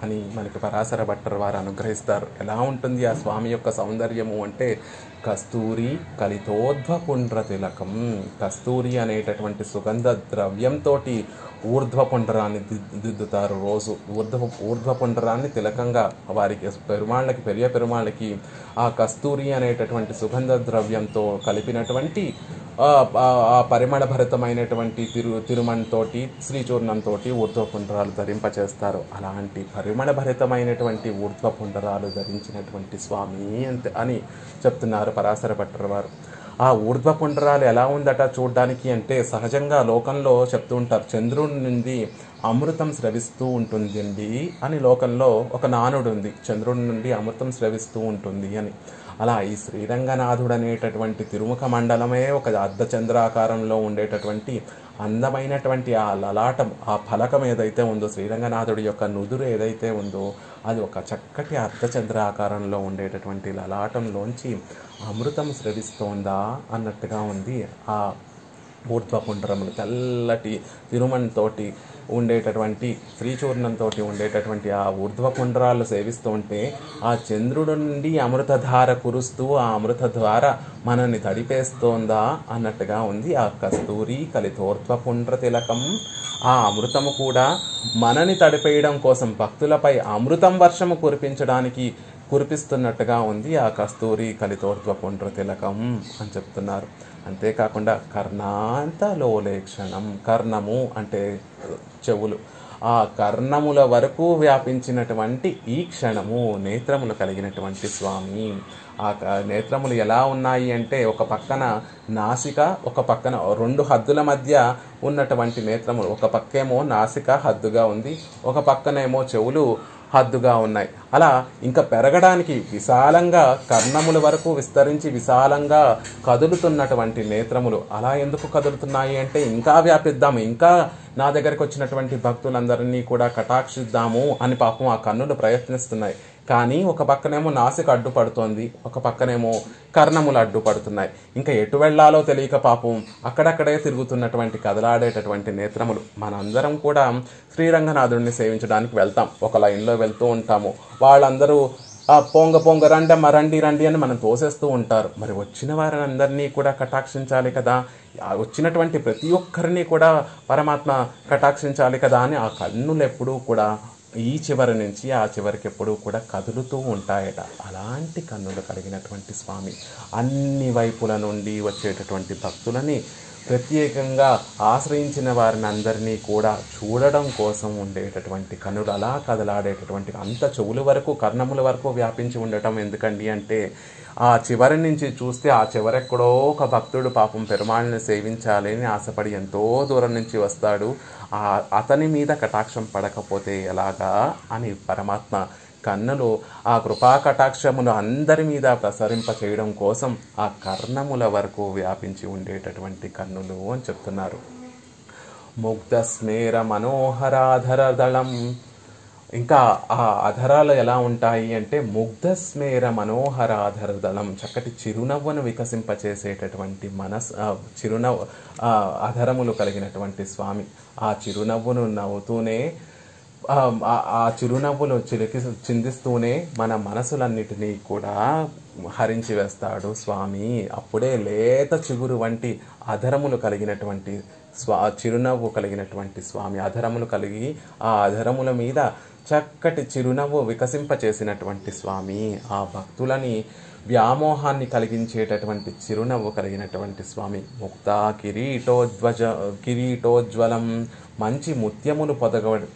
అని మనకి పరాశర భట్టర్ వారు అనుగ్రహిస్తారు. ఎలా ఉంటుంది ఆ స్వామి యొక్క సౌందర్యము అంటే కస్తూరి కలితోద్భపుండ్ర తిలకం. కస్తూరి అనేటటువంటి సుగంధ ద్రవ్యంతో ఊర్ధ్వపుండ్రాన్ని దిద్దుతారు రోజు. ఊర్ధ్వపుండ్రాన్ని తిలకంగా వారికి పెరియ పెరుమాళ్ళకి ఆ కస్తూరి అనేటటువంటి సుగంధ ద్రవ్యంతో కలిపినటువంటి ఆ పరిమళభరితమైనటువంటి తిరుమణతోటి శ్రీచూర్ణంతో ఊర్ధ్వపుండ్రాలు ధరింపచేస్తారు. అలాంటి పరిమళభరితమైనటువంటి ఊర్ధ్వపుండ్రాలు ధరించినటువంటి స్వామి అని చెప్తున్నారు పరాశర భట్టర్ వారు. ఆ ఊర్ధ్వపుండ్రాలు ఎలా ఉందట చూడడానికి అంటే, సహజంగా లోకంలో చెప్తూ ఉంటారు, చంద్రుడి నుండి అమృతం స్రవిస్తూ ఉంటుందండి అని లోకంలో ఒక నానుడు ఉంది, చంద్రుడి నుండి అమృతం స్రవిస్తూ ఉంటుంది అని. అలా ఈ శ్రీరంగనాథుడు అనేటటువంటి తిరుముఖ మండలమే ఒక అర్ధచంద్రాకారంలో ఉండేటటువంటి అందమైనటువంటి ఆ లలాటం, ఆ ఫలకం ఏదైతే ఉందో, శ్రీరంగనాథుడి యొక్క నుదురు ఏదైతే ఉందో, అది ఒక చక్కటి అర్ధచంద్ర ఆకారంలో ఉండేటటువంటి లలాటంలోంచి అమృతం స్రవిస్తోందా అన్నట్టుగా ఉంది. ఆ ఊర్ధ్వపుండ్రములు తెల్లటి తిరుమణతోటి ఉండేటటువంటి శ్రీచూర్ణంతో ఉండేటటువంటి ఆ ఊర్ధ్వపుండ్రాలు సేవిస్తూ ఉంటే, ఆ చంద్రుడి నుండి అమృతధార కురుస్తూ ఆ అమృతధార మనల్ని తడిపేస్తోందా అన్నట్టుగా ఉంది. ఆ కస్తూరి కలితోర్ధ్వపుండ్ర తిలకం, ఆ అమృతము కూడా మనని తడిపేయడం కోసం, భక్తులపై అమృతం వర్షము కురిపిస్తున్నట్టుగా ఉంది ఆ కస్తూరి కలితోర్ధ్వపుండ్ర తిలకం అని చెప్తున్నారు. అంతేకాకుండా కర్ణాంతలోలేక్షణం, కర్ణము అంటే చెవులు, ఆ కర్ణముల వరకు వ్యాపించినటువంటి ఈ క్షణము నేత్రములు కలిగినటువంటి స్వామి. ఆ నేత్రములు ఎలా ఉన్నాయి అంటే, ఒక పక్కన నాసిక, ఒక పక్కన రెండు హద్దుల మధ్య ఉన్నటువంటి నేత్రములు, ఒక పక్కేమో నాసిక హద్దుగా ఉంది, ఒక పక్కనేమో చెవులు హద్దుగా ఉన్నాయి. అలా ఇంకా పెరగడానికి విశాలంగా కర్ణముల వరకు విస్తరించి విశాలంగా కదులుతున్నటువంటి నేత్రములు. అలా ఎందుకు కదులుతున్నాయి అంటే, ఇంకా వ్యాపిద్దాము, ఇంకా నా దగ్గరికి వచ్చినటువంటి భక్తులందరినీ కూడా కటాక్షిద్దాము అని పాపం ఆ కన్నులు ప్రయత్నిస్తున్నాయి. కానీ ఒక పక్కనేమో నాసిక అడ్డుపడుతోంది, ఒక పక్కనేమో కర్ణములు అడ్డుపడుతున్నాయి. ఇంకా ఎటు వెళ్లాలో తెలియక పాపం అక్కడక్కడే తిరుగుతున్నటువంటి కదలాడేటటువంటి నేత్రములు. మనందరం కూడా శ్రీరంగనాథుడిని సేవించడానికి వెళ్తాం, ఒక లైన్లో వెళ్తూ ఉంటాము. వాళ్ళందరూ పొంగ రండమ్మ రండి అని మనం తోసేస్తూ ఉంటారు. మరి వచ్చిన వారందరినీ కూడా కటాక్షించాలి కదా, వచ్చినటువంటి ప్రతి ఒక్కరిని కూడా పరమాత్మ కటాక్షించాలి కదా అని ఆ కన్నులు ఎప్పుడూ కూడా ఈ చివరి నుంచి ఆ చివరికి ఎప్పుడూ కూడా కదులుతూ ఉంటాయట. అలాంటి కన్నులు కలిగినటువంటి స్వామి అన్ని వైపుల నుండి వచ్చేటటువంటి భక్తులని ప్రత్యేకంగా ఆశ్రయించిన వారిని అందరినీ కూడా చూడడం కోసం ఉండేటటువంటి కన్నులు, అలా కదలాడేటటువంటి అంత చెవుల వరకు కర్ణముల వరకు వ్యాపించి ఉండటం ఎందుకండి అంటే, ఆ చివరి నుంచి చూస్తే ఆ చివరెక్కడో ఒక భక్తుడు పాపం పెరుమాళ్ళని సేవించాలి అని ఆశపడి ఎంతో దూరం నుంచి వస్తాడు. అతని మీద కటాక్షం పడకపోతే ఎలాగా అని పరమాత్మ కన్నులు ఆ కృపా కటాక్షములు అందరి మీద ప్రసరింప చేయడం కోసం ఆ కర్ణముల వరకు వ్యాపించి ఉండేటటువంటి కన్నులు అని చెప్తున్నారు. ముగ్ధస్మేర మనోహరాధర దళం, ఇంకా ఆ అధరాలు ఎలా ఉంటాయి అంటే, ముగ్ధస్మేర మనోహరాధర దళం, చక్కటి చిరునవ్వును వికసింపచేసేటటువంటి అధరములు కలిగినటువంటి స్వామి. ఆ చిరునవ్వును నవ్వుతూనే, ఆ చిరునవ్వులు చిందిస్తూనే మన మనసులన్నిటినీ కూడా హరించి వేస్తాడు స్వామి. అప్పుడే లేత చిగురు వంటి అధరములు కలిగినటువంటి చిరునవ్వు కలిగినటువంటి స్వామి, అధరములు కలిగి ఆ అధరముల మీద చక్కటి చిరునవ్వు వికసింపచేసినటువంటి స్వామి, ఆ భక్తులని వ్యామోహాన్ని కలిగించేటటువంటి చిరునవ్వు కలిగినటువంటి స్వామి. ముక్తా కిరీటోజ్వలం, మంచి ముత్యములు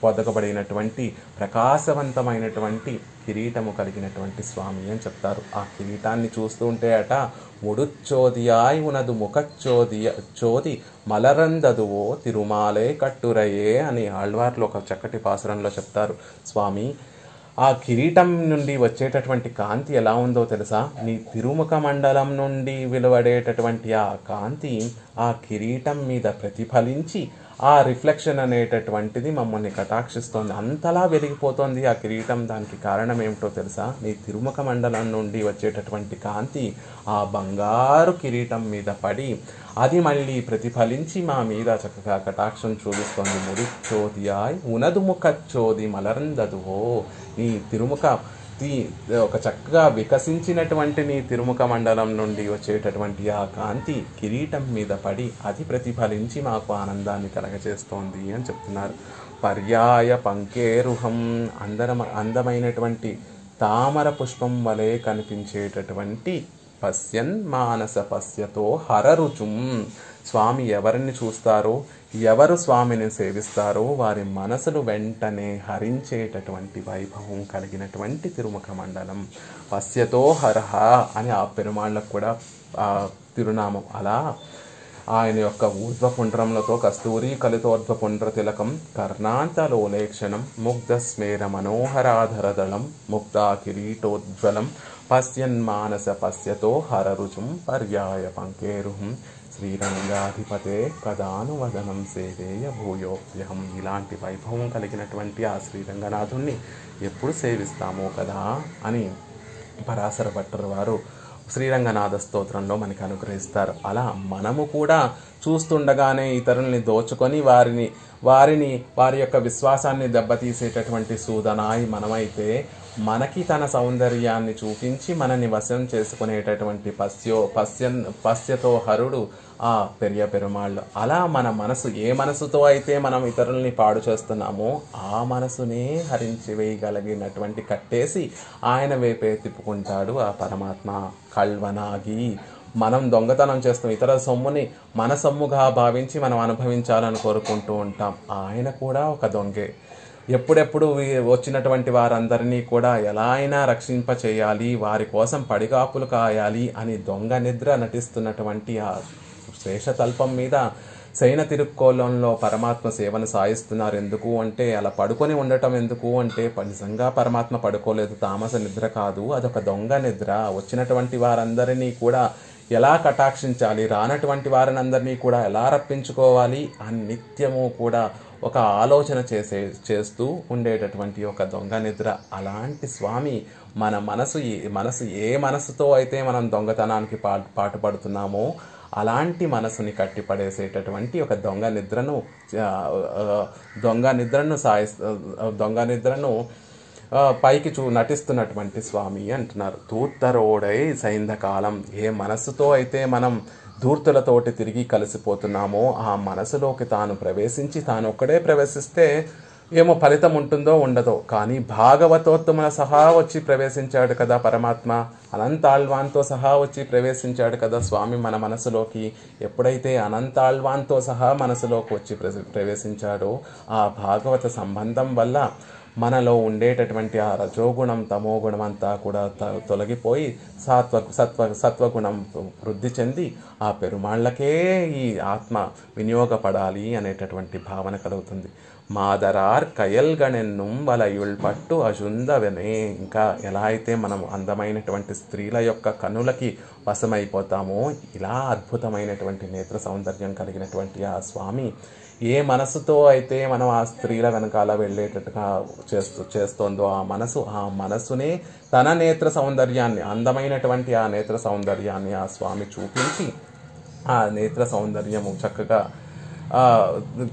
పొదగబడినటువంటి ప్రకాశవంతమైనటువంటి కిరీటము కలిగినటువంటి స్వామి అని చెప్తారు. ఆ కిరీటాన్ని చూస్తూ ఉంటే అట, ముడుచ్చోదియాయ్ ఉనదు ముఖచ్చోది మలరందదువో తిరుమాలే కట్టురయే అని ఆళ్వార్లు ఒక చక్కటి పాసురంలో చెప్తారు. స్వామి, ఆ కిరీటం నుండి వచ్చేటటువంటి కాంతి ఎలా ఉందో తెలుసా? నీ తిరుముఖ మండలం నుండి వెలువడేటటువంటి ఆ కాంతి ఆ కిరీటం మీద ప్రతిఫలించి ఆ రిఫ్లెక్షన్ అనేటటువంటిది మమ్మల్ని కటాక్షిస్తోంది. అంతలా వెలిగిపోతోంది ఆ కిరీటం. దానికి కారణం ఏమిటో తెలుసా? నీ తిరుముఖ మండలం నుండి వచ్చేటటువంటి కాంతి ఆ బంగారు కిరీటం మీద పడి అది మళ్ళీ ప్రతిఫలించి మా మీద చక్కగా కటాక్షం చూపిస్తోంది. ముడిచోదియాయ్ ఉనదు ముఖచ్చోది మలరందదువో, నీ తిరుముఖ ఒక చక్కగా వికసించినటువంటి నీ తిరుముఖ మండలం నుండి వచ్చేటటువంటి ఆ కాంతి కిరీటం మీద పడి అది ప్రతిఫలించి మాకు ఆనందాన్ని కలగజేస్తోంది అని చెప్తున్నారు. పర్యాయ పంకేరుహం, అందమైనటువంటి తామర పుష్పం వలె కనిపించేటటువంటి పశ్యన్ మానస పశ్యతో హరరుచుం. స్వామి ఎవరిని చూస్తారో, ఎవరు స్వామిని సేవిస్తారో వారి మనసులు వెంటనే హరించేటటువంటి వైభవం కలిగినటువంటి తిరుముఖ మండలం. పశ్యతో హరహ అని ఆ పెరుమాళ్ళకు కూడా తిరునామం. అలా ఆయన యొక్క ఊర్ధ్వపుండ్రములతో కస్తూరి కలితోర్ధ్వపుండ్ర తిలకం కర్ణాంతలోలేక్షణం ముగ్ధస్మేర మనోహరాధరదళం ముక్తా కిరీటోజ్వలం పశ్యన్మానస పశ్యతో హరరుచుం పర్యాయ పంకేరుహం శ్రీరంగాధిపతే కదానువదనం సేవేయ భూయోప్యహం. ఇలాంటి వైభవం కలిగినటువంటి ఆ శ్రీరంగనాథుణ్ణి ఎప్పుడు సేవిస్తామో కదా అని పరాశర భట్టరు వారు శ్రీరంగనాథ స్తోత్రంలో మనకి అనుగ్రహిస్తారు. అలా మనము కూడా చూస్తుండగానే ఇతరుల్ని దోచుకొని వారి యొక్క విశ్వాసాన్ని దెబ్బతీసేటటువంటి సూదనాయి మనమైతే, మనకి తన సౌందర్యాన్ని చూపించి మనని వశం చేసుకునేటటువంటి పశ్యతో హరుడు ఆ పెరియ పెరుమాళ్ళు. అలా మన మనసు ఏ మనసుతో అయితే మనం ఇతరుల్ని పాడు చేస్తున్నామో ఆ మనసునే హరించి వేయగలిగినటువంటి కట్టేసి ఆయన వైపే తిప్పుకుంటాడు ఆ పరమాత్మ. కల్వనాగి మనం దొంగతనం చేస్తాం, ఇతర సొమ్ముని మన సొమ్ముగా భావించి మనం అనుభవించాలని కోరుకుంటూ ఉంటాం. ఆయన కూడా ఒక దొంగే. ఎప్పుడెప్పుడు వచ్చినటువంటి వారందరినీ కూడా ఎలా అయినా రక్షింప చేయాలి, వారి కోసం పడిగాపులు కాయాలి అని దొంగ నిద్ర నటిస్తున్నటువంటి ఆ శేషతల్పం మీద శయన తిరుక్కోలంలో పరమాత్మ సేవను సాయిస్తున్నారు. ఎందుకు అంటే, అలా పడుకొని ఉండటం ఎందుకు అంటే, నిజంగా పరమాత్మ పడుకోలేదు, తామస నిద్ర కాదు, అదొక దొంగ నిద్ర. వచ్చినటువంటి వారందరినీ కూడా ఎలా కటాక్షించాలి, రానటువంటి వారిని అందరినీ కూడా ఎలా రప్పించుకోవాలి అని నిత్యము కూడా ఒక ఆలోచన చేస్తూ ఉండేటటువంటి ఒక దొంగ నిద్ర. అలాంటి స్వామి మన మనసు ఏ మనసుతో అయితే మనం దొంగతనానికి పాటుపడుతున్నామో అలాంటి మనసుని కట్టిపడేసేటటువంటి ఒక దొంగ నిద్రను పైకి నటిస్తున్నటువంటి స్వామి అంటున్నారు. ధూర్తరోడై సైంధకాలం. ఏ మనస్సుతో అయితే మనం ధూర్తులతోటి తిరిగి కలిసిపోతున్నామో ఆ మనసులోకి తాను ప్రవేశించి, తాను ఒక్కడే ప్రవేశిస్తే ఏమో ఫలితం ఉంటుందో ఉండదో, కానీ భాగవతోత్తముల సహా వచ్చి ప్రవేశించాడు కదా పరమాత్మ. అనంతాళ్వాన్తో సహా వచ్చి ప్రవేశించాడు కదా స్వామి మన మనసులోకి. ఎప్పుడైతే అనంతాళ్వాన్తో సహా మనసులోకి వచ్చి ప్రవేశించాడో ఆ భాగవత సంబంధం వల్ల మనలో ఉండేటటువంటి ఆ రజోగుణం తమోగుణం అంతా కూడా తొలగిపోయి సత్వగుణం వృద్ధి చెంది ఆ పెరుమాళ్లకే ఈ ఆత్మ వినియోగపడాలి అనేటటువంటి భావన కలుగుతుంది. మాదరార్ కయల్గణెన్నుం వలయుల్ పట్టు అజుందవనే. ఇంకా ఎలా అయితే మనం అందమైనటువంటి స్త్రీల యొక్క కన్నులకి వశమైపోతామో, ఇలా అద్భుతమైనటువంటి నేత్ర సౌందర్యం కలిగినటువంటి ఆ స్వామి ఏ మనసుతో అయితే మనం ఆ స్త్రీల వెనకాల వెళ్ళేటట్టుగా చేస్తోందో ఆ మనసునే తన నేత్ర సౌందర్యాన్ని, అందమైనటువంటి ఆ నేత్ర సౌందర్యాన్ని ఆ స్వామి చూపించి ఆ నేత్ర సౌందర్యము చక్కగా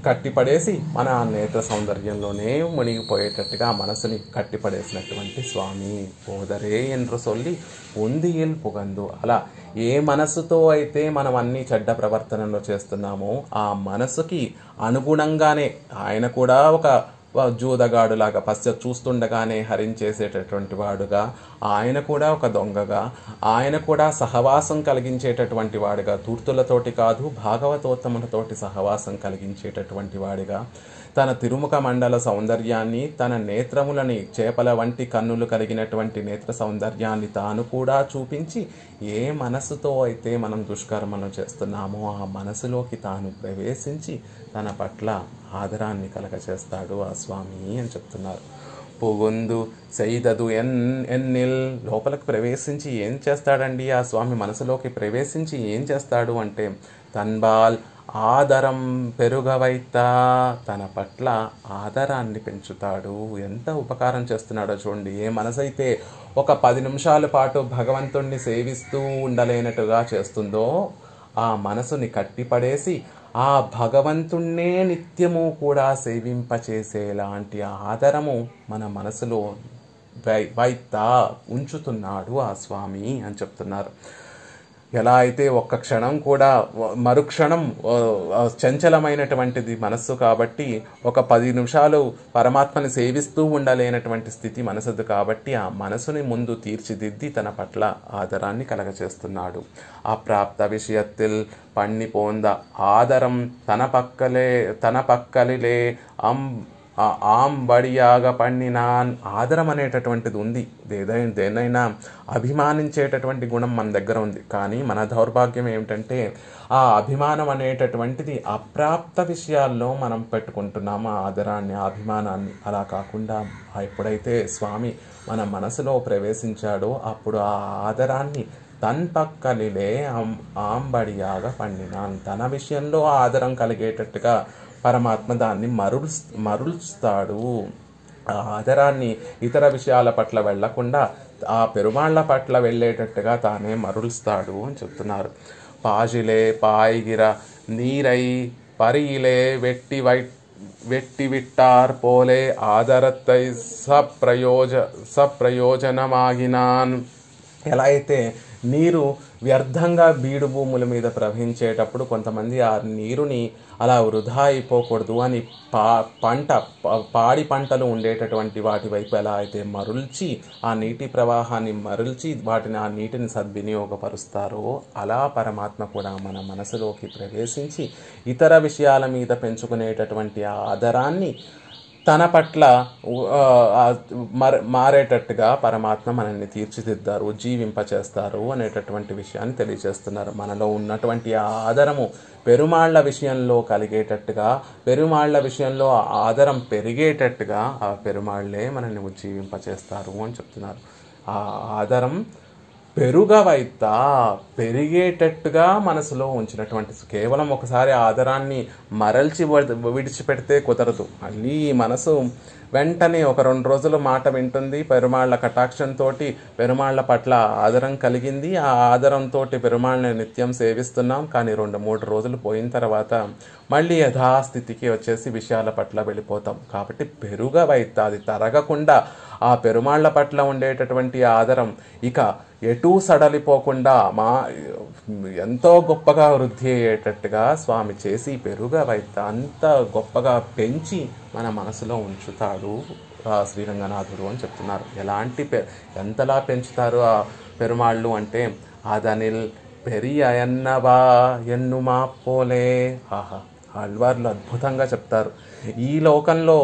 కట్టిపడేసి మన నేత్ర సౌందర్యంలోనే మునిగిపోయేటట్టుగా మనసుని కట్టిపడేసినటువంటి స్వామి. పోదరే என்று சொல்லி పొందియల్ పుగందు. అలా ఏ మనసుతో అయితే మనం అన్ని చెడ్డ ప్రవర్తనలో చేస్తున్నామో ఆ మనసుకి అనుగుణంగానే ఆయన కూడా ఒక జూదగాడులాగా చూస్తుండగానే హరించేసేటటువంటి వాడుగా, ఆయన కూడా ఒక దొంగగా, ఆయన కూడా సహవాసం కలిగించేటటువంటి వాడుగా, ధూర్తులతోటి కాదు భాగవతోత్తములతోటి సహవాసం కలిగించేటటువంటి వాడిగా, తన తిరుముఖ మండల సౌందర్యాన్ని, తన నేత్రములని చేపల వంటి కన్నులు కలిగినటువంటి నేత్ర సౌందర్యాన్ని తాను కూడా చూపించి ఏ మనసుతో అయితే మనం దుష్కర్మను చేస్తున్నామో ఆ మనసులోకి తాను ప్రవేశించి తన పట్ల ఆదరాన్ని కలగచేస్తాడు ఆ స్వామి అని చెప్తున్నారు. పుగుందు సైదదు ఎన్నిల్. లోపలికి ప్రవేశించి ఏం చేస్తాడండి ఆ స్వామి? మనసులోకి ప్రవేశించి ఏం చేస్తాడు అంటే, తన్బాల్ ఆదరం పెరుగవైతా. తన పట్ల ఆదరాన్ని పెంచుతాడు. ఎంత ఉపకారం చేస్తున్నాడో చూడండి. ఏ మనసైతే ఒక 10 నిమిషాల పాటు భగవంతుణ్ణి సేవిస్తూ ఉండలేనట్టుగా చేస్తుందో ఆ మనసుని కట్టిపడేసి ఆ భగవంతుణ్ణే నిత్యము కూడా సేవింపచేసేలాంటి ఆదరము మన మనసులో వైతా ఉంచుతున్నాడు ఆ స్వామి అని చెప్తున్నారు. ఎలా అయితే ఒక్క క్షణం కూడా మరుక్షణం చంచలమైనటువంటిది మనస్సు కాబట్టి ఒక 10 నిమిషాలు పరమాత్మని సేవిస్తూ ఉండలేనటువంటి స్థితి మనసుది కాబట్టి ఆ మనసుని ముందు తీర్చిదిద్ది తన పట్ల ఆదరాన్ని కలగచేస్తున్నాడు. అప్రాప్త విషయత్తిల్ పణ్ణి పోంద ఆదరం తన పక్కలిలే ఆంబడియాగ పణ్ణినాన్. ఆదరం అనేటటువంటిది ఉంది, దేనైనా అభిమానించేటటువంటి గుణం మన దగ్గర ఉంది. కానీ మన దౌర్భాగ్యం ఏమిటంటే ఆ అభిమానం అనేటటువంటిది అప్రాప్త విషయాల్లో మనం పెట్టుకుంటున్నాము ఆదరాన్ని, అభిమానాన్ని. అలా కాకుండా ఎప్పుడైతే స్వామి మన మనసులో ప్రవేశించాడో అప్పుడు ఆ ఆదరాన్ని తన్పక్కలిలే ఆంబడియాగ పండినాన్. తన విషయంలో ఆదరం కలిగేటట్టుగా పరమాత్మ దాన్ని మరులుస్తాడు. ఆ ఆదరాన్ని ఇతర విషయాల పట్ల వెళ్లకుండా ఆ పెరుమాళ్ల పట్ల వెళ్ళేటట్టుగా తానే మరులుస్తాడు అని చెప్తున్నారు. పాజిలే పాయిగిర నీరై పరియిలే వెట్టి విట్టార్ పోలే ఆదరత్తై సప్రయోజనమాగినాన్. ఎలా అయితే నీరు వ్యర్థంగా బీడు భూముల మీద ప్రవహించేటప్పుడు కొంతమంది ఆ నీరుని అలా వృధా అయిపోకూడదు అని పాడి పంటలు ఉండేటటువంటి వాటి వైపు ఎలా అయితే మరుల్చి ఆ నీటి ప్రవాహాన్ని మరుల్చి ఆ నీటిని సద్వినియోగపరుస్తారో అలా పరమాత్మ కూడా మన మనసులోకి ప్రవేశించి ఇతర విషయాల మీద పెంచుకునేటటువంటి ఆ ఆదరాన్ని తన పట్ల మారేటట్టుగా పరమాత్మ మనల్ని తీర్చిదిద్దారు, జీవింపచేస్తారు అనేటటువంటి విషయాన్ని తెలియజేస్తున్నారు. మనలో ఉన్నటువంటి ఆ ఆదరము పెరుమాళ్ల విషయంలో కలిగేటట్టుగా, పెరుమాళ్ల విషయంలో ఆదరం పెరిగేటట్టుగా ఆ పెరుమాళ్లే మనల్ని ఉజ్జీవింపచేస్తారు అని చెప్తున్నారు. ఆ ఆదరం పెరుగవైతా పెరిగేటట్టుగా మనసులో ఉంచినటువంటి కేవలం ఒకసారి ఆదరాన్ని మరల్చి విడిచిపెడితే కుదరదు. మళ్ళీ మనసు వెంటనే ఒక 2 రోజులు మాట వింటుంది. పెరుమాళ్ల కటాక్షంతో పెరుమాళ్ల పట్ల ఆదరం కలిగింది. ఆ ఆదరంతో పెరుమాళ్ని నిత్యం సేవిస్తున్నాం. కానీ 2-3 రోజులు పోయిన తర్వాత మళ్ళీ యథాస్థితికి వచ్చేసి విషయాల పట్ల వెళ్ళిపోతాం. కాబట్టి పెరుగవైతా అది తరగకుండా ఆ పెరుమాళ్ల పట్ల ఉండేటటువంటి ఆదరం ఇక ఎటూ సడలిపోకుండా ఎంతో గొప్పగా వృద్ధి అయ్యేటట్టుగా స్వామి చేసి పెరుగవైతా అంత గొప్పగా పెంచి మన మనసులో ఉంచుతాడు శ్రీరంగనాథుడు అని చెప్తున్నారు. ఎంతలా పెంచుతారు ఆ పెరుమాళ్ళు అంటే అదనిల్ పెరియన్నవా ఎన్నుమా పోలే. ఆహా, ఆళ్వార్లు అద్భుతంగా చెప్తారు. ఈ లోకంలో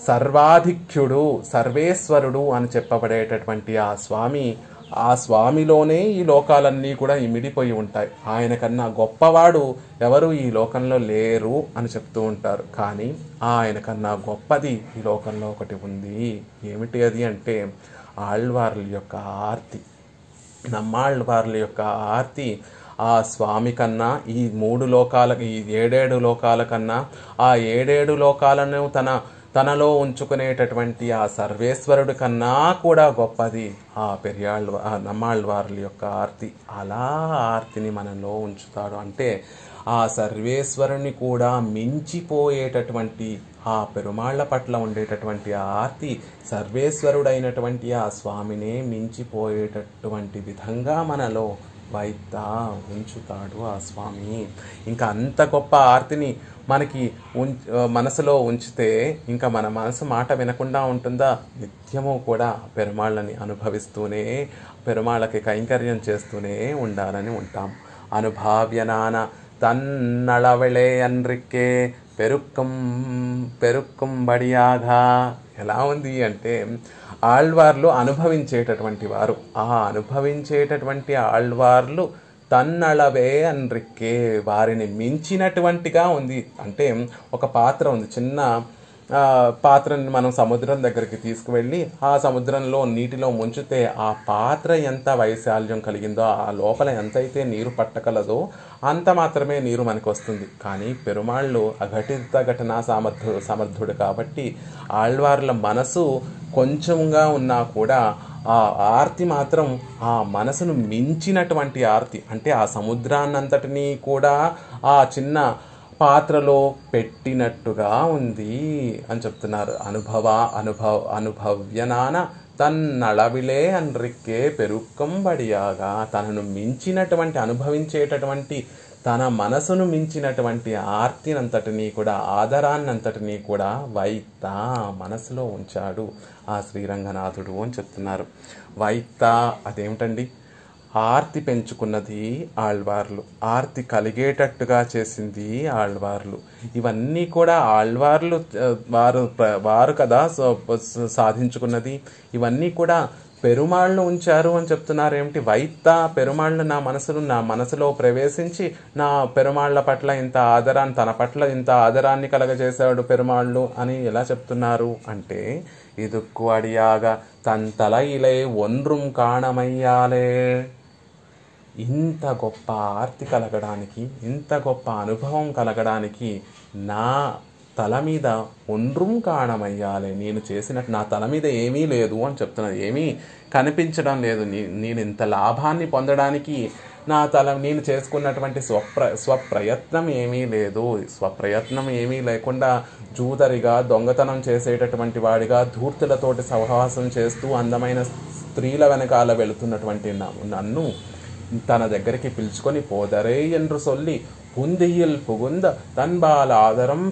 సర్వాధిక్యుడు సర్వేశ్వరుడు అని చెప్పబడేటటువంటి ఆ స్వామిలోనే ఈ లోకాలన్నీ కూడా ఇమిడిపోయి ఉంటాయి. ఆయన కన్నా గొప్పవాడు ఎవరు ఈ లోకంలో లేరు అని చెప్తూ ఉంటారు. కానీ ఆయన కన్నా గొప్పది ఈ లోకంలో ఒకటి ఉంది. ఏమిటి అది అంటే ఆళ్వార్ల యొక్క ఆర్తి. నమ్మాళ్వార్ల యొక్క ఆర్తి ఆ స్వామి కన్నా ఈ 3 లోకాలకు, ఈ 7 లోకాల కన్నా ఆ 7 లోకాలను తనలో ఉంచుకునేటటువంటి ఆ సర్వేశ్వరుడి కన్నా కూడా గొప్పది ఆ నమ్మాళ్వార్ల యొక్క ఆర్తి. అలా ఆర్తిని మనలో ఉంచుతాడు. అంటే ఆ సర్వేశ్వరుని కూడా మించిపోయేటటువంటి ఆ పెరుమాళ్ల పట్ల ఉండేటటువంటి ఆ ఆర్తి సర్వేశ్వరుడైనటువంటి ఆ స్వామినే మించిపోయేటటువంటి విధంగా మనలో వైతా ఉంచుతాడు ఆ స్వామి. ఇంకా అంత గొప్ప ఆర్తిని మనకి మనసులో ఉంచితే ఇంకా మన మనసు మాట వినకుండా ఉంటుందా? నిత్యము కూడా పెరుమాళ్ళని అనుభవిస్తూనే, పెరుమాళ్ళకి కైంకర్యం చేస్తూనే ఉండాలని ఉంటాం. అనుభావ్యనాన తన్నళవళే అన్రిక్కే పెరుక్కం బడియాగా. ఎలా ఉంది అంటే ఆళ్వార్లు అనుభవించేటటువంటి వారు. ఆ అనుభవించేటటువంటి ఆళ్వార్లు తన్నళవే అన్రిక్కే, వారిని మించినటువంటిగా ఉంది. అంటే ఒక పాత్ర ఉంది, చిన్న పాత్రని మనం సముద్రం దగ్గరికి తీసుకువెళ్ళి ఆ సముద్రంలో నీటిలో ముంచితే ఆ పాత్ర ఎంత వైశాల్యం కలిగిందో, ఆ లోపల ఎంతైతే నీరు పట్టగలదో అంత మాత్రమే నీరు మనకు వస్తుంది. కానీ పెరుమాళ్ళు అఘటిత ఘటనా సమర్థుడు కాబట్టి ఆళ్వార్ల మనసు కొంచెంగా ఉన్నా కూడా ఆ ఆర్తి మాత్రం ఆ మనసును మించినటువంటి ఆర్తి. అంటే ఆ సముద్రాన్నంతటినీ కూడా ఆ చిన్న పాత్రలో పెట్టినట్టుగా ఉంది అని చెప్తున్నారు. అనుభవ్యనాన తన్నళవిలే అన్రిక్కే పెరుక్కంబడియాగా తనను మించినటువంటి అనుభవించేటటువంటి తన మనసును మించినటువంటి ఆర్తినంతటినీ కూడా ఆదరాన్నంతటినీ కూడా వైత్త మనసులో ఉంచాడు ఆ శ్రీరంగనాథుడు అని చెప్తున్నారు. వైత్త అదేమిటండి? ఆర్తి పెంచుకున్నది ఆళ్వార్లు, ఆర్తి కలిగేటట్టుగా చేసింది ఆళ్వార్లు. ఇవన్నీ కూడా ఆళ్వార్లు వారు కదా సాధించుకున్నది. ఇవన్నీ కూడా పెరుమాళ్ళు ఉంచారు అని చెప్తున్నారు. ఏమిటి? వైత్త పెరుమాళ్ళు నా మనసులో ప్రవేశించి నా పెరుమాళ్ళ పట్ల ఇంత ఆదరాన్ని, తన పట్ల ఇంత ఆదరాన్ని కలగజేశాడు పెరుమాళ్ళు అని ఎలా చెప్తున్నారు అంటే, ఇదుక్కు అడియాగా తన ఇలే ఒన్రుం కాణమయ్యాలే. ఇంత గొప్ప ఆర్తి కలగడానికి, ఇంత గొప్ప అనుభవం కలగడానికి నా తల మీద ఒండ్రుం కాణమయ్యాలి. నేను చేసినట్టు నా తల మీద ఏమీ లేదు అని చెప్తున్నాను. ఏమీ కనిపించడం లేదు. నేను ఇంత లాభాన్ని పొందడానికి నేను చేసుకున్నటువంటి స్వప్రయత్నం ఏమీ లేదు. స్వప్రయత్నం ఏమీ లేకుండా జూదరిగా, దొంగతనం చేసేటటువంటి వాడిగా, ధూర్తులతోటి సహవాసం చేస్తూ అందమైన స్త్రీల వెనకాల వెళుతున్నటువంటి నన్ను తన దగ్గరికి పిలుచుకొని పోదరే என்று சொல்லி పుందియిల్ పుగుంద తన్బాల ఆదరం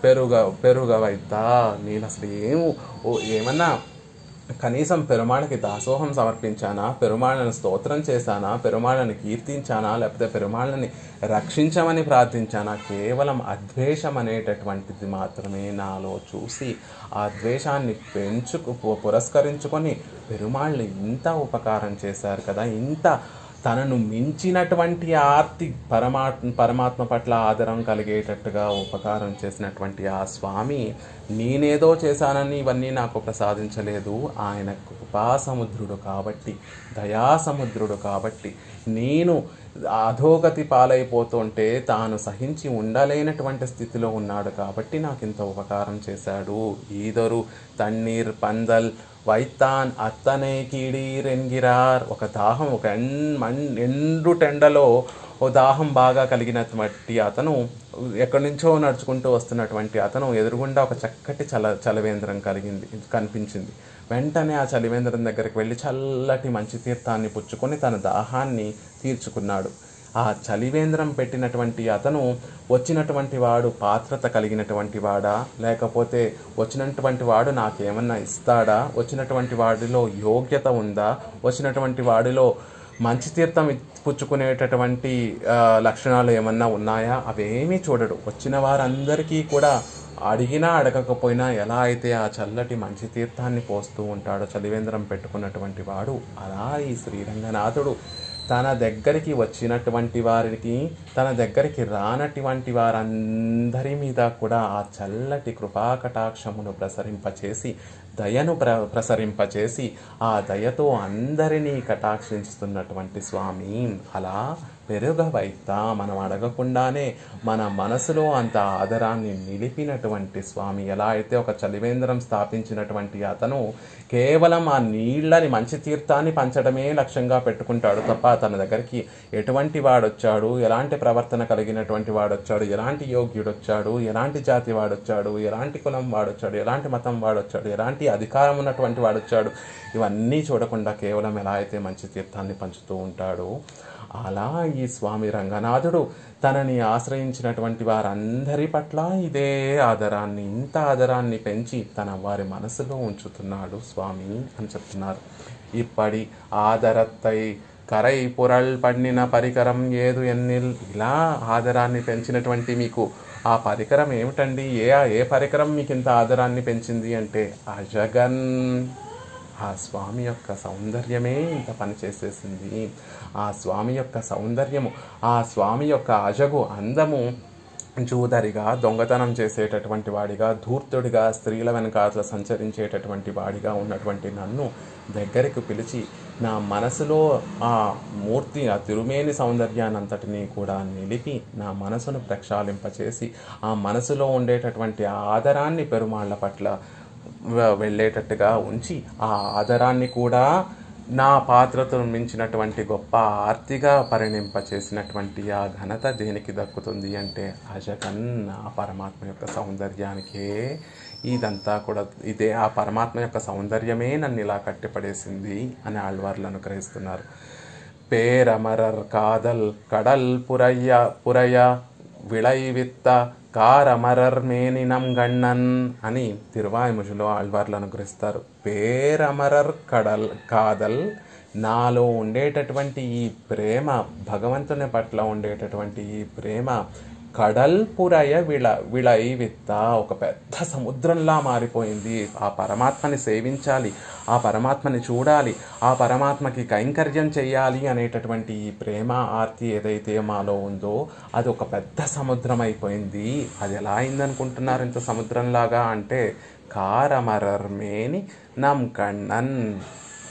పెరుగవైతా. నేను అసలు ఏమన్నా కనీసం పెరుమాళ్ళకి దాసోహం సమర్పించానా, పెరుమాళ్ళని స్తోత్రం చేశానా, పెరుమాళ్ళని కీర్తించానా, లేకపోతే పెరుమాళ్ళని రక్షించమని ప్రార్థించానా? కేవలం అద్వేషం అనేటటువంటిది మాత్రమే నాలో చూసి ఆ ద్వేషాన్ని పురస్కరించుకొని పెరుమాళ్ళు ఇంత ఉపకారం చేశారు కదా, ఇంత తనను మించినటువంటి ఆర్తి పరమాత్మ పట్ల ఆదరం కలిగేటట్టుగా ఉపకారం చేసినటువంటి ఆ స్వామి నేనేదో చేశానని ఇవన్నీ నాకు ప్రసాదించలేదు. ఆయన కృపాసముద్రుడు కాబట్టి, దయాసముద్రుడు కాబట్టి, నేను అధోగతి పాలైపోతుంటే తాను సహించి ఉండలేనటువంటి స్థితిలో ఉన్నాడు కాబట్టి నాకు ఇంత ఉపకారం చేశాడు. ఈదరు తన్నీర్ పందల్ వైత్తాన్ అత్తనే కీడీరెన్గిరార్. ఒక దాహం, ఒక ఎండు టెండలో ఓ దాహం బాగా కలిగినటువంటి అతను, ఎక్కడి నుంచో నడుచుకుంటూ వస్తున్నటువంటి అతను ఎదురుగుండా ఒక చక్కటి చలవేంద్రం కనిపించింది. వెంటనే ఆ చలివేంద్రం దగ్గరికి వెళ్ళి చల్లటి మంచి తీర్థాన్ని పుచ్చుకొని తన దాహాన్ని తీర్చుకున్నాడు. ఆ చలివేంద్రం పెట్టినటువంటి అతను వచ్చినటువంటి వాడు పాత్రత కలిగినటువంటి వాడా, లేకపోతే వచ్చినటువంటి వాడు నాకేమన్నా ఇస్తాడా, వచ్చినటువంటి వాడిలో యోగ్యత ఉందా, వచ్చినటువంటి వాడిలో మంచి తీర్థం పుచ్చుకునేటటువంటి లక్షణాలు ఏమన్నా ఉన్నాయా, అవేమీ చూడడు. వచ్చిన వారందరికీ కూడా అడిగినా అడగకపోయినా ఎలా అయితే ఆ చల్లటి మంచి తీర్థాన్ని పోస్తూ ఉంటాడో చలివేంద్రం పెట్టుకున్నటువంటి వాడు, అలా ఈ శ్రీరంగనాథుడు తన దగ్గరికి వచ్చినటువంటి వారికి, తన దగ్గరికి రానటువంటి వారందరి మీద కూడా ఆ చల్లటి కృపాకటాక్షమును ప్రసరింపచేసి, దయను ప్రసరింపచేసి ఆ దయతో అందరినీ కటాక్షిస్తున్నటువంటి స్వామి. అలా పెరుగవైతా, మనం అడగకుండానే మన మనసులో అంత ఆదరాన్ని నిలిపినటువంటి స్వామి. ఎలా అయితే ఒక చలివేంద్రం స్థాపించినటువంటి అతను కేవలం ఆ నీళ్ళని, మంచి తీర్థాన్ని పంచడమే లక్ష్యంగా పెట్టుకుంటాడు తప్ప తన దగ్గరికి ఎటువంటి వాడొచ్చాడు, ఎలాంటి ప్రవర్తన కలిగినటువంటి వాడొచ్చాడు, ఎలాంటి యోగ్యుడొచ్చాడు, ఎలాంటి జాతి వాడొచ్చాడు, ఎలాంటి కులం వాడొచ్చాడు, ఎలాంటి మతం వాడొచ్చాడు, ఎలాంటి అధికారం ఉన్నటువంటి వాడొచ్చాడు, ఇవన్నీ చూడకుండా కేవలం ఎలా అయితే మంచి తీర్థాన్ని పంచుతూ ఉంటాడో అలా ఈ స్వామి రంగనాథుడు తనని ఆశ్రయించినటువంటి వారందరి పట్ల ఇదే ఆదరాన్ని, ఇంత ఆదరాన్ని పెంచి తన వారి మనసులో ఉంచుతున్నాడు స్వామి అని చెప్తున్నారు. ఇప్పటి ఆదరత్తై కరై పురల్ పడిన పరికరం ఏదు ఎన్నిల్. ఇలా ఆదరాన్ని పెంచినటువంటి మీకు ఆ పరికరం ఏమిటండి? ఏ పరికరం మీకు ఇంత ఆదరాన్ని పెంచింది అంటే అజగన్, ఆ స్వామి యొక్క సౌందర్యమే ఇంత పని చేసేసింది. ఆ స్వామి యొక్క సౌందర్యము, ఆ స్వామి యొక్క అజగు అందము జూదరిగా, దొంగతనం చేసేటటువంటి వాడిగా, ధూర్తుడిగా, స్త్రీల వెనకాల సంచరించేటటువంటి వాడిగా ఉన్నటువంటి నన్ను దగ్గరికి పిలిచి నా మనసులో ఆ మూర్తి, ఆ తిరుమేని సౌందర్యాన్ని అంతటినీ కూడా నిలిపి నా మనసును ప్రక్షాళింపచేసి ఆ మనసులో ఉండేటటువంటి ఆదరాన్ని పెరుమాళ్ళ పట్ల వెళ్ళేటట్టుగా ఉంచి ఆ ఆదరాన్ని కూడా నా పాత్రతను మించినటువంటి గొప్ప ఆర్తిగా పరిణింపచేసినటువంటి ఆ ఘనత దేనికి దక్కుతుంది అంటే అజగన్, ఆ పరమాత్మ యొక్క సౌందర్యానికే ఇదంతా కూడా ఇదే ఆ పరమాత్మ యొక్క సౌందర్యమే నన్ను ఇలా కట్టిపడేసింది అని ఆళ్వార్లు అనుగ్రహిస్తున్నారు. పేరమరర్ కాదల్ కడల్ పురయ విళైవిత్త కారమరర్ మేనినం గಣ್ಣన్ అని తిరువాయిముషులో ఆళ్వార్లు అనుగ్రహిస్తారు. పేరమరర్ కాదల్, నాలో ఉండేటటువంటి ఈ ప్రేమ, భగవంతుని పట్ల ఉండేటటువంటి ఈ ప్రేమ కడల్ పురయ విళైవిత్త, ఒక పెద్ద సముద్రంలా మారిపోయింది. ఆ పరమాత్మని సేవించాలి, ఆ పరమాత్మని చూడాలి, ఆ పరమాత్మకి కైంకర్యం చేయాలి అనేటటువంటి ఈ ప్రేమ ఆర్తి ఏదైతే మాలో ఉందో అది ఒక పెద్ద సముద్రం అయిపోయింది. అది ఎలా అయిందనుకుంటున్నారు ఇంత సముద్రంలాగా అంటే, కారమరర్మేని నం కണ്ണన్,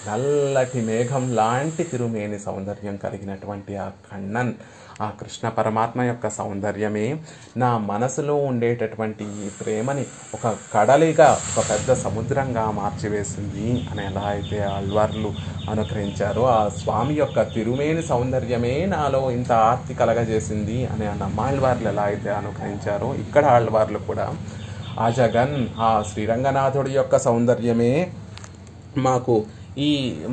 నల్లటి మేఘం లాంటి తిరుమేని సౌందర్యం కలిగినటువంటి ఆ కണ്ണన్, ఆ కృష్ణ పరమాత్మ యొక్క సౌందర్యమే నా మనసులో ఉండేటటువంటి ఈ ప్రేమని ఒక కడలిగా, ఒక పెద్ద సముద్రంగా మార్చివేసింది అని ఎలా అయితే ఆళ్వార్లు అనుగ్రహించారో, ఆ స్వామి యొక్క తిరుమేని సౌందర్యమే నాలో ఇంత ఆర్తి కలగజేసింది అని ఆ నమ్మాళ్వార్లు ఎలా అయితే అనుగ్రహించారో, ఇక్కడ ఆళ్వార్లు కూడా ఆ జగన్, ఆ శ్రీరంగనాథుడి యొక్క సౌందర్యమే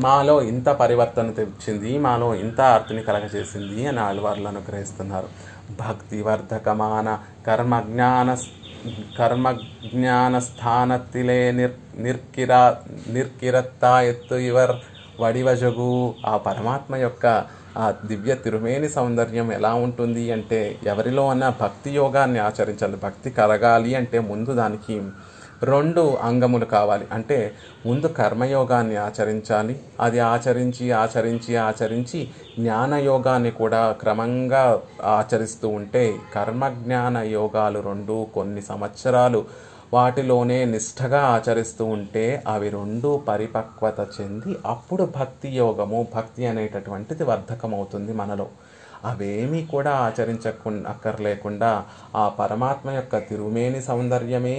మాలో ఇంత పరివర్తన తెచ్చింది, మాలో ఇంత ఆర్తిని కలగజేసింది అని ఆళ్వార్లు అనుగ్రహిస్తున్నారు. భక్తివర్ధకమాన కర్మజ్ఞానస్థానత్తిలే నిర్కిరత్తా ఎత్తు ఇవర్ వడివజగు. ఆ పరమాత్మ యొక్క ఆ దివ్య తిరుమేని సౌందర్యం ఎలా ఉంటుంది అంటే, ఎవరిలో అన్న భక్తి యోగాన్ని ఆచరించాలి. భక్తి కలగాలి అంటే ముందు దానికి 2 అంగములు కావాలి. అంటే ముందు కర్మయోగాన్ని ఆచరించాలి. అది ఆచరించి జ్ఞానయోగాన్ని కూడా క్రమంగా ఆచరిస్తూ ఉంటే, కర్మజ్ఞాన యోగాలు 2 కొన్ని సంవత్సరాలు వాటిలోనే నిష్ఠగా ఆచరిస్తూ ఉంటే అవి 2 పరిపక్వత చెంది అప్పుడు భక్తి యోగము, భక్తి అనేటటువంటిది వర్ధకమవుతుంది మనలో. అవేమీ కూడా అక్కర్లేకుండా ఆ పరమాత్మ యొక్క తిరుమేని సౌందర్యమే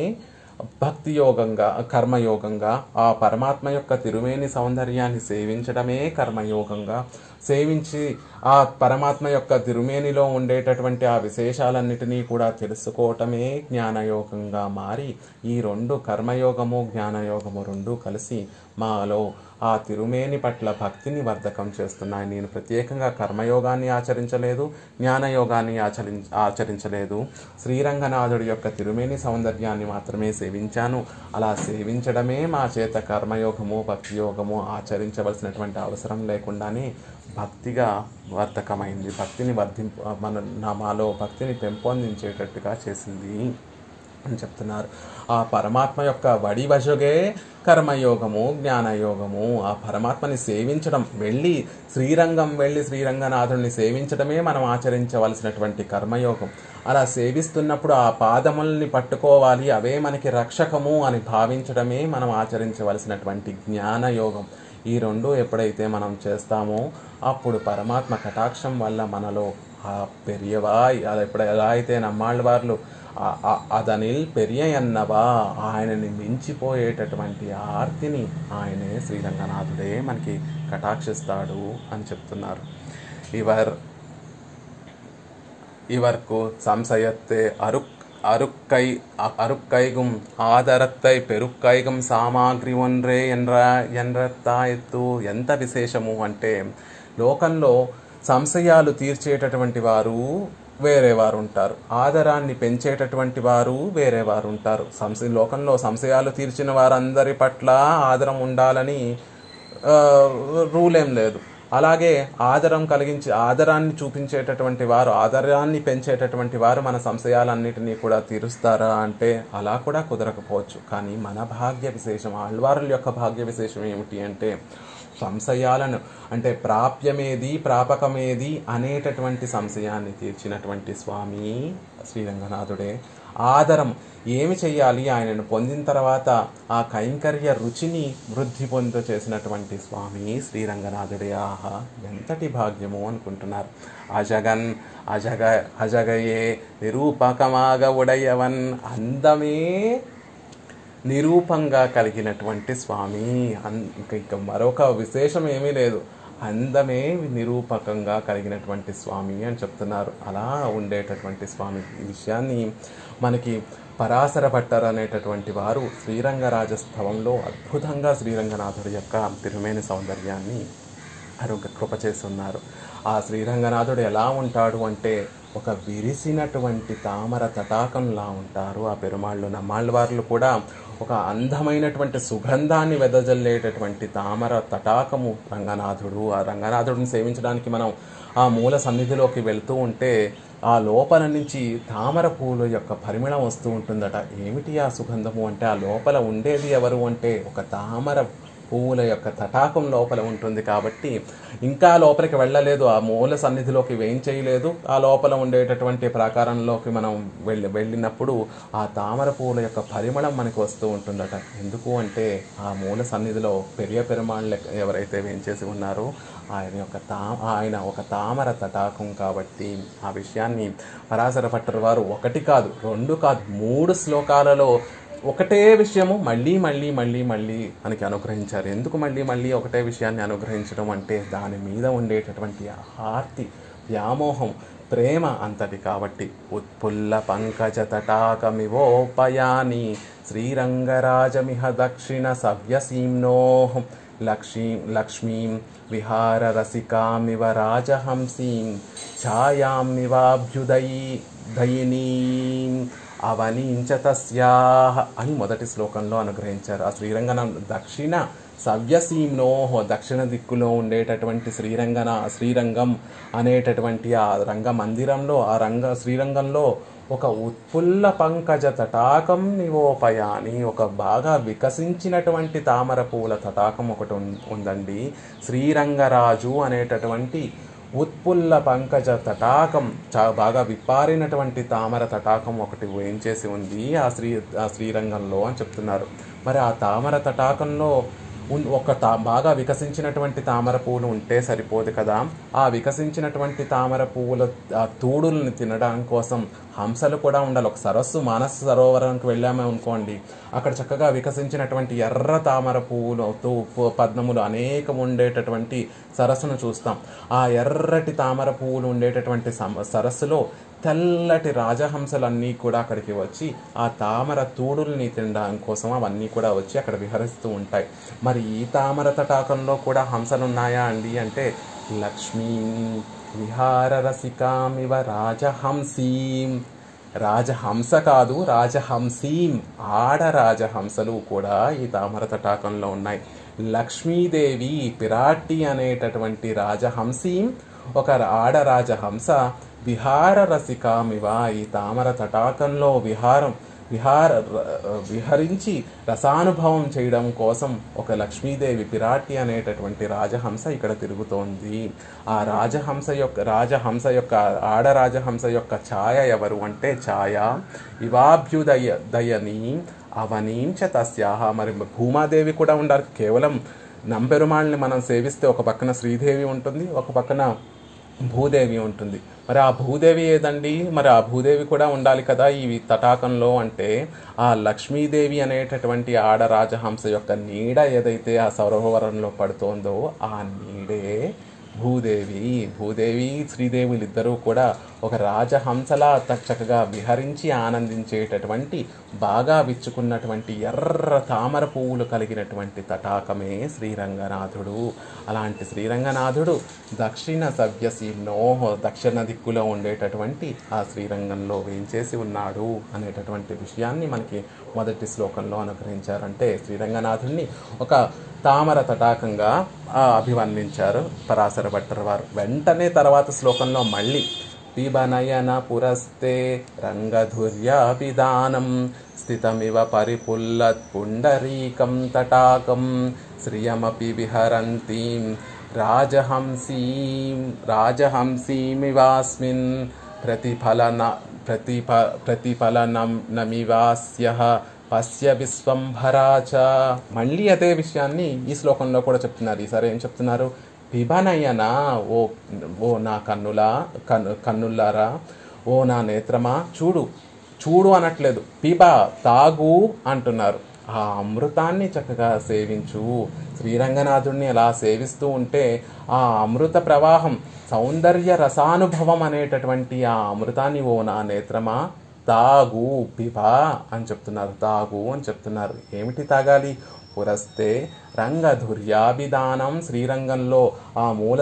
భక్తి యోగంగా, కర్మయోగంగా, ఆ పరమాత్మ యొక్క తిరుమేని సౌందర్యాన్ని సేవించడమే కర్మయోగంగా, సేవించి ఆ పరమాత్మ యొక్క తిరుమేనిలో ఉండేటటువంటి ఆ విశేషాలన్నిటినీ కూడా తెలుసుకోవటమే జ్ఞానయోగంగా మారి, ఈ 2 కర్మయోగము జ్ఞానయోగము 2 కలిసి మాలో ఆ తిరుమేని పట్ల భక్తిని వర్ధకం చేస్తున్నాయి. నేను ప్రత్యేకంగా కర్మయోగాన్ని ఆచరించలేదు, జ్ఞానయోగాన్ని ఆచరించలేదు. శ్రీరంగనాథుడి యొక్క తిరుమేని సౌందర్యాన్ని మాత్రమే సేవించాను. అలా సేవించడమే మా చేత కర్మయోగము భక్తి యోగము ఆచరించవలసినటువంటి అవసరం లేకుండానే భక్తిగా వర్ధకమైంది. భక్తిని మాలో భక్తిని పెంపొందించేటట్టుగా చేసింది అని చెప్తున్నారు. ఆ పరమాత్మ యొక్క వడివశుగే కర్మయోగము జ్ఞానయోగము. ఆ పరమాత్మని సేవించడం, శ్రీరంగనాథుడిని సేవించడమే మనం ఆచరించవలసినటువంటి కర్మయోగం. అలా సేవిస్తున్నప్పుడు ఆ పాదముల్ని పట్టుకోవాలి, అవే మనకి రక్షకము అని భావించడమే మనం ఆచరించవలసినటువంటి జ్ఞానయోగం. ఈ 2 ఎప్పుడైతే మనం చేస్తామో అప్పుడు పరమాత్మ కటాక్షం వల్ల మనలో ఆ పెరియవాయ్, అది ఎలా అయితే నమ్మాళ్ళవార్లు అదనిల్ పెరియన్నవా, ఆయనని మించిపోయేటటువంటి ఆర్తిని ఆయనే శ్రీరంగనాథుడే మనకి కటాక్షిస్తాడు అని చెప్తున్నారు. ఇవర్కు సంశయత్తే అరుక్కైగుం ఆదరత్తై పెరుక్కైగం సామాగ్రి ఒన్రే ఎన్రత్తా ఎత్తు. ఎంత విశేషము అంటే, లోకంలో సంశయాలు తీర్చేటటువంటి వారు వేరే వారు ఉంటారు, ఆదరాన్ని పెంచేటటువంటి వారు వేరే వారు ఉంటారు. లోకంలో సంశయాలు తీర్చిన వారందరి పట్ల ఆదరం ఉండాలని రూల్ ఏం లేదు. అలాగే ఆదరాన్ని చూపించేటటువంటి వారు, ఆదరాన్ని పెంచేటటువంటి వారు మన సంశయాలన్నిటినీ కూడా తీరుస్తారా అంటే అలా కూడా కుదరకపోవచ్చు. కానీ మన భాగ్య విశేషం, ఆళ్వారుల యొక్క భాగ్య విశేషం ఏమిటి అంటే, సంశయాలను అంటే ప్రాప్యమేది ప్రాపకమేది అనేటటువంటి సంశయాన్ని తీర్చినటువంటి స్వామి శ్రీరంగనాథుడే. ఆదరం ఏమి చెయ్యాలి, ఆయనను పొందిన తర్వాత ఆ కైంకర్య రుచిని వృద్ధి పొందు చేసినటువంటి స్వామి శ్రీరంగనాథుడే. ఆహా, ఎంతటి భాగ్యము అనుకుంటున్నారు. అజగయే నిరూపకమాగ ఉడయవన్, అందమే నిరూపంగా కలిగినటువంటి స్వామి. ఇంకా మరొక విశేషం ఏమీ లేదు, అందమే నిరూపకంగా కలిగినటువంటి స్వామి అని చెప్తున్నారు. అలా ఉండేటటువంటి స్వామి. ఈ విషయాన్ని మనకి పరాశర భట్టర్ అనేటటువంటి వారు శ్రీరంగరాజస్తవంలో అద్భుతంగా శ్రీరంగనాథుడి యొక్క తిరుమేని సౌందర్యాన్ని కృప చేస్తున్నారు. ఆ శ్రీరంగనాథుడు ఎలా ఉంటాడు అంటే ఒక విరిసినటువంటి తామర తటాకంలా ఉంటారు ఆ పెరుమాళ్ళు. నమ్మాళ్ళవార్లు కూడా ఒక అందమైనటువంటి సుగంధాన్ని వెదజల్లేటటువంటి తామర తటాకము రంగనాథుడు. ఆ రంగనాథుడిని సేవించడానికి మనం ఆ మూల సన్నిధిలోకి వెళ్తూ ఉంటే ఆ లోపల నుంచి తామర పూల యొక్క పరిమళం వస్తూ ఉంటుందట. ఏమిటి ఆ సుగంధము అంటే ఆ లోపల ఉండేది ఎవరు అంటే ఒక తామర పువ్వుల యొక్క తటాకం లోపల ఉంటుంది. కాబట్టి ఇంకా లోపలికి వెళ్ళలేదు, ఆ మూల సన్నిధిలోకి వేయించేయలేదు. ఆ లోపల ఉండేటటువంటి ప్రాకారంలోకి మనం వెళ్ళినప్పుడు ఆ తామర పువ్వుల యొక్క పరిమళం మనకు వస్తూ ఉంటుందట. ఎందుకు అంటే ఆ మూల సన్నిధిలో పెరియ పెరుమాళ్ళు ఎవరైతే వేయించేసి ఉన్నారో ఆయన ఒక తామర తటాకం. కాబట్టి ఆ విషయాన్ని పరాశర భట్టర్ వారు 1 కాదు 2 కాదు 3 శ్లోకాలలో ఒకటే విషయము మళ్ళీ మళ్ళీ మళ్ళీ మళ్ళీ మనకి అనుగ్రహించారు. ఎందుకు మళ్ళీ మళ్ళీ ఒకటే విషయాన్ని అనుగ్రహించడం అంటే దాని మీద ఉండేటటువంటి ఆర్తి, వ్యామోహం, ప్రేమ అంతటి. కాబట్టి ఉత్పుల్ల పంకజ తటాకమివోపయాని శ్రీరంగరాజమిహ దక్షిణ సవ్యసీమ్నోహం లక్ష్మీం విహార రసికామివ రాజహంసీం ఛాయామివాభ్యుదయీం అవనీంచ తస్యాహ అని మొదటి శ్లోకంలో అనుగ్రహించారు. ఆ దక్షిణ సవ్యసీమ్నోహ దక్షిణ దిక్కులో ఉండేటటువంటి శ్రీరంగం అనేటటువంటి ఆ రంగ మందిరంలో శ్రీరంగంలో ఒక ఉత్పుల్ల పంకజ తటాకం నివోపయాని ఒక బాగా వికసించినటువంటి తామర పూల తటాకం ఒకటి ఉందండి. శ్రీరంగరాజు అనేటటువంటి ఉత్పుల్ల పంకజ తటాకం బాగా విప్పారినటువంటి తామర తటాకం ఒకటి వేయించేసి ఉంది ఆ శ్రీరంగంలో అని చెప్తున్నారు. మరి ఆ తామర తటాకంలో బాగా వికసించినటువంటి తామర పువ్వులు ఉంటే సరిపోదు కదా. ఆ వికసించినటువంటి తామర పువ్వుల తూడుల్ని తినడం కోసం హంసలు కూడా ఉండాలి. ఒక సరస్సు మానస సరోవరానికి వెళ్ళామే అనుకోండి, అక్కడ చక్కగా వికసించినటువంటి ఎర్ర తామర పువ్వులు పద్మములు అనేకం ఉండేటటువంటి సరస్సును చూస్తాం. ఆ ఎర్రటి తామర పువ్వులు ఉండేటటువంటి సరస్సులో తెల్లటి రాజహంసలన్నీ కూడా అక్కడికి వచ్చి ఆ తామర తూడుల్ని తినడం కోసం అవన్నీ కూడా వచ్చి అక్కడ విహరిస్తూ ఉంటాయి. మరి ఈ తామర తటాకంలో కూడా హంసలు ఉన్నాయా అండి అంటే లక్ష్మీ విహార రసికామివ రాజహంసీం, రాజహంస కాదు రాజహంసీం, ఆడ రాజహంసలు కూడా ఈ తామర తటాకంలో ఉన్నాయి. లక్ష్మీదేవి పిరాట్టి అనేటటువంటి రాజహంసీం ఒక ఆడ రాజహంస విహార రసికామివ ఈ తామర తటాకంలో విహరించి రసానుభవం చేయడం కోసం ఒక లక్ష్మీదేవి పిరాట్టి అనేటటువంటి రాజహంస ఇక్కడ తిరుగుతోంది. ఆ రాజహంస యొక్క ఆడరాజహంస యొక్క ఛాయ ఎవరు అంటే ఛాయ ఇవాభ్యుదయని అవనీంచ తస్యాహ. మరి భూమాదేవి కూడా ఉండాలి. కేవలం నంపెరుమాళ్ళని మనం సేవిస్తే ఒక పక్కన శ్రీదేవి ఉంటుంది, ఒక పక్కన భూదేవి ఉంటుంది. మరి ఆ భూదేవి ఏదండి? మరి ఆ భూదేవి కూడా ఉండాలి కదా ఈ తటాకంలో అంటే ఆ లక్ష్మీదేవి అనేటటువంటి ఆడరాజహంస యొక్క నీడ ఏదైతే ఆ సరోవరంలో పడుతోందో ఆ నీడే భూదేవి శ్రీదేవులు ఇద్దరూ కూడా ఒక రాజహంసలా చక్కగా విహరించి ఆనందించేటటువంటి బాగా విచ్చుకున్నటువంటి ఎర్ర తామర పువ్వులు కలిగినటువంటి తటాకమే శ్రీరంగనాథుడు. అలాంటి శ్రీరంగనాథుడు దక్షిణ సవ్యసీమ్నోహ దక్షిణ దిక్కులో ఉండేటటువంటి ఆ శ్రీరంగంలో వేయించేసి ఉన్నాడు అనేటటువంటి విషయాన్ని మనకి మొదటి శ్లోకంలో అనుగ్రహించారంటే శ్రీరంగనాథుడిని ఒక తామర తటాకంగా అభివర్ణించారు పరాశర భట్టర్ వారు. వెంటనే తర్వాత శ్లోకంలో మళ్ళీ పిబనయన పురస్తే రంగధుర్యాభిధానం స్థితమివ పరిపుల్లత్ పుండరీకం తటాకం శ్రియమపి విహరంతీం రాజహంసీమివాస్మిన్ ప్రతిఫలనమివాస్యః పశ్య విశ్వంభరాచ. మళ్ళీ అదే విషయాన్ని ఈ శ్లోకంలో కూడా చెప్తున్నారు. ఈసారి ఏం చెప్తున్నారు? పిబనయన ఓ నా కన్నులారా, ఓ నా నేత్రమా, చూడు అనట్లేదు, పిబ తాగు అంటున్నారు. ఆ అమృతాన్ని చక్కగా సేవించు. శ్రీరంగనాథుడిని అలా సేవిస్తూ ఉంటే ఆ అమృత ప్రవాహం సౌందర్య రసానుభవం అనేటటువంటి ఆ అమృతాన్ని ఓ నా నేత్రమా తాగు పిబా అని చెప్తున్నారు. తాగు అని చెప్తున్నారు. ఏమిటి తాగాలి? పురస్తే రంగధుర్యాభిధానం, శ్రీరంగంలో ఆ మూల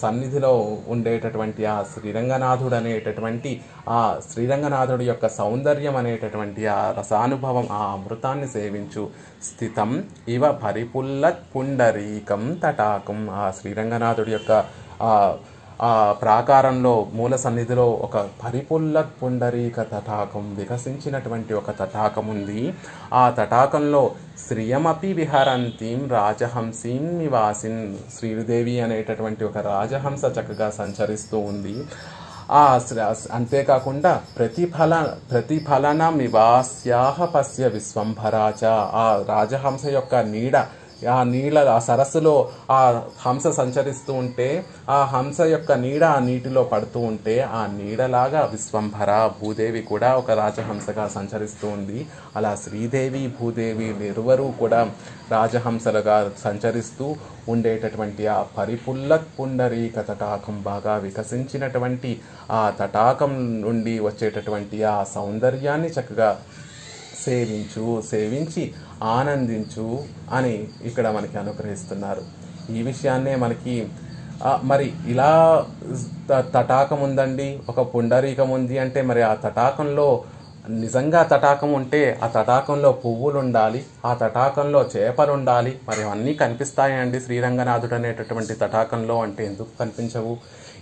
సన్నిధిలో ఉండేటటువంటి ఆ శ్రీరంగనాథుడు అనేటటువంటి ఆ శ్రీరంగనాథుడి యొక్క సౌందర్యం అనేటటువంటి ఆ రసానుభవం, ఆ అమృతాన్ని సేవించు. స్థితం ఇవ పరిపుల్లత్ పుండరీకం తటాకం, ఆ శ్రీరంగనాథుడి యొక్క ఆ ప్రాకారంలో మూల సన్నిధిలో ఒక పరిపుల్లత్ పుండరీక తటాకం, వికసించినటువంటి ఒక తటాకం ఉంది. ఆ తటాకంలో శ్రియమపి విహరంతీం రాజహంసీం నివాసిన్, శ్రీదేవి అనేటటువంటి ఒక రాజహంస చక్కగా సంచరిస్తూ ఉంది. అంతేకాకుండా ప్రతిఫలన నివాస్యాహ పశ్య విశ్వంభరాచ, ఆ రాజహంస యొక్క నీడ, ఆ సరస్సులో ఆ హంస సంచరిస్తూ ఉంటే ఆ హంస యొక్క నీడ ఆ నీటిలో పడుతూ ఉంటే ఆ నీడలాగా విశ్వంభర భూదేవి కూడా ఒక రాజహంసగా సంచరిస్తూ ఉంది. అలా శ్రీదేవి భూదేవి ఇరువరూ కూడా రాజహంసలుగా సంచరిస్తూ ఉండేటటువంటి ఆ పరిపుల్లత్ పుండరీక తటాకం, బాగా వికసించినటువంటి ఆ తటాకం నుండి వచ్చేటటువంటి ఆ సౌందర్యాన్ని చక్కగా సేవించి ఆనందించు అని ఇక్కడ మనకి అనుగ్రహిస్తున్నారు. ఈ విషయాన్నే మనకి మరి ఇలా తటాకం ఉందండి, ఒక పుండరీకం ఉంది అంటే మరి ఆ తటాకంలో నిజంగా తటాకం ఉంటే ఆ తటాకంలో పువ్వులు ఉండాలి, ఆ తటాకంలో చేపలు ఉండాలి. మరి అన్నీ కనిపిస్తాయండి శ్రీరంగనాథుడు అనేటటువంటి తటాకంలో అంటే ఎందుకు కనిపించవు?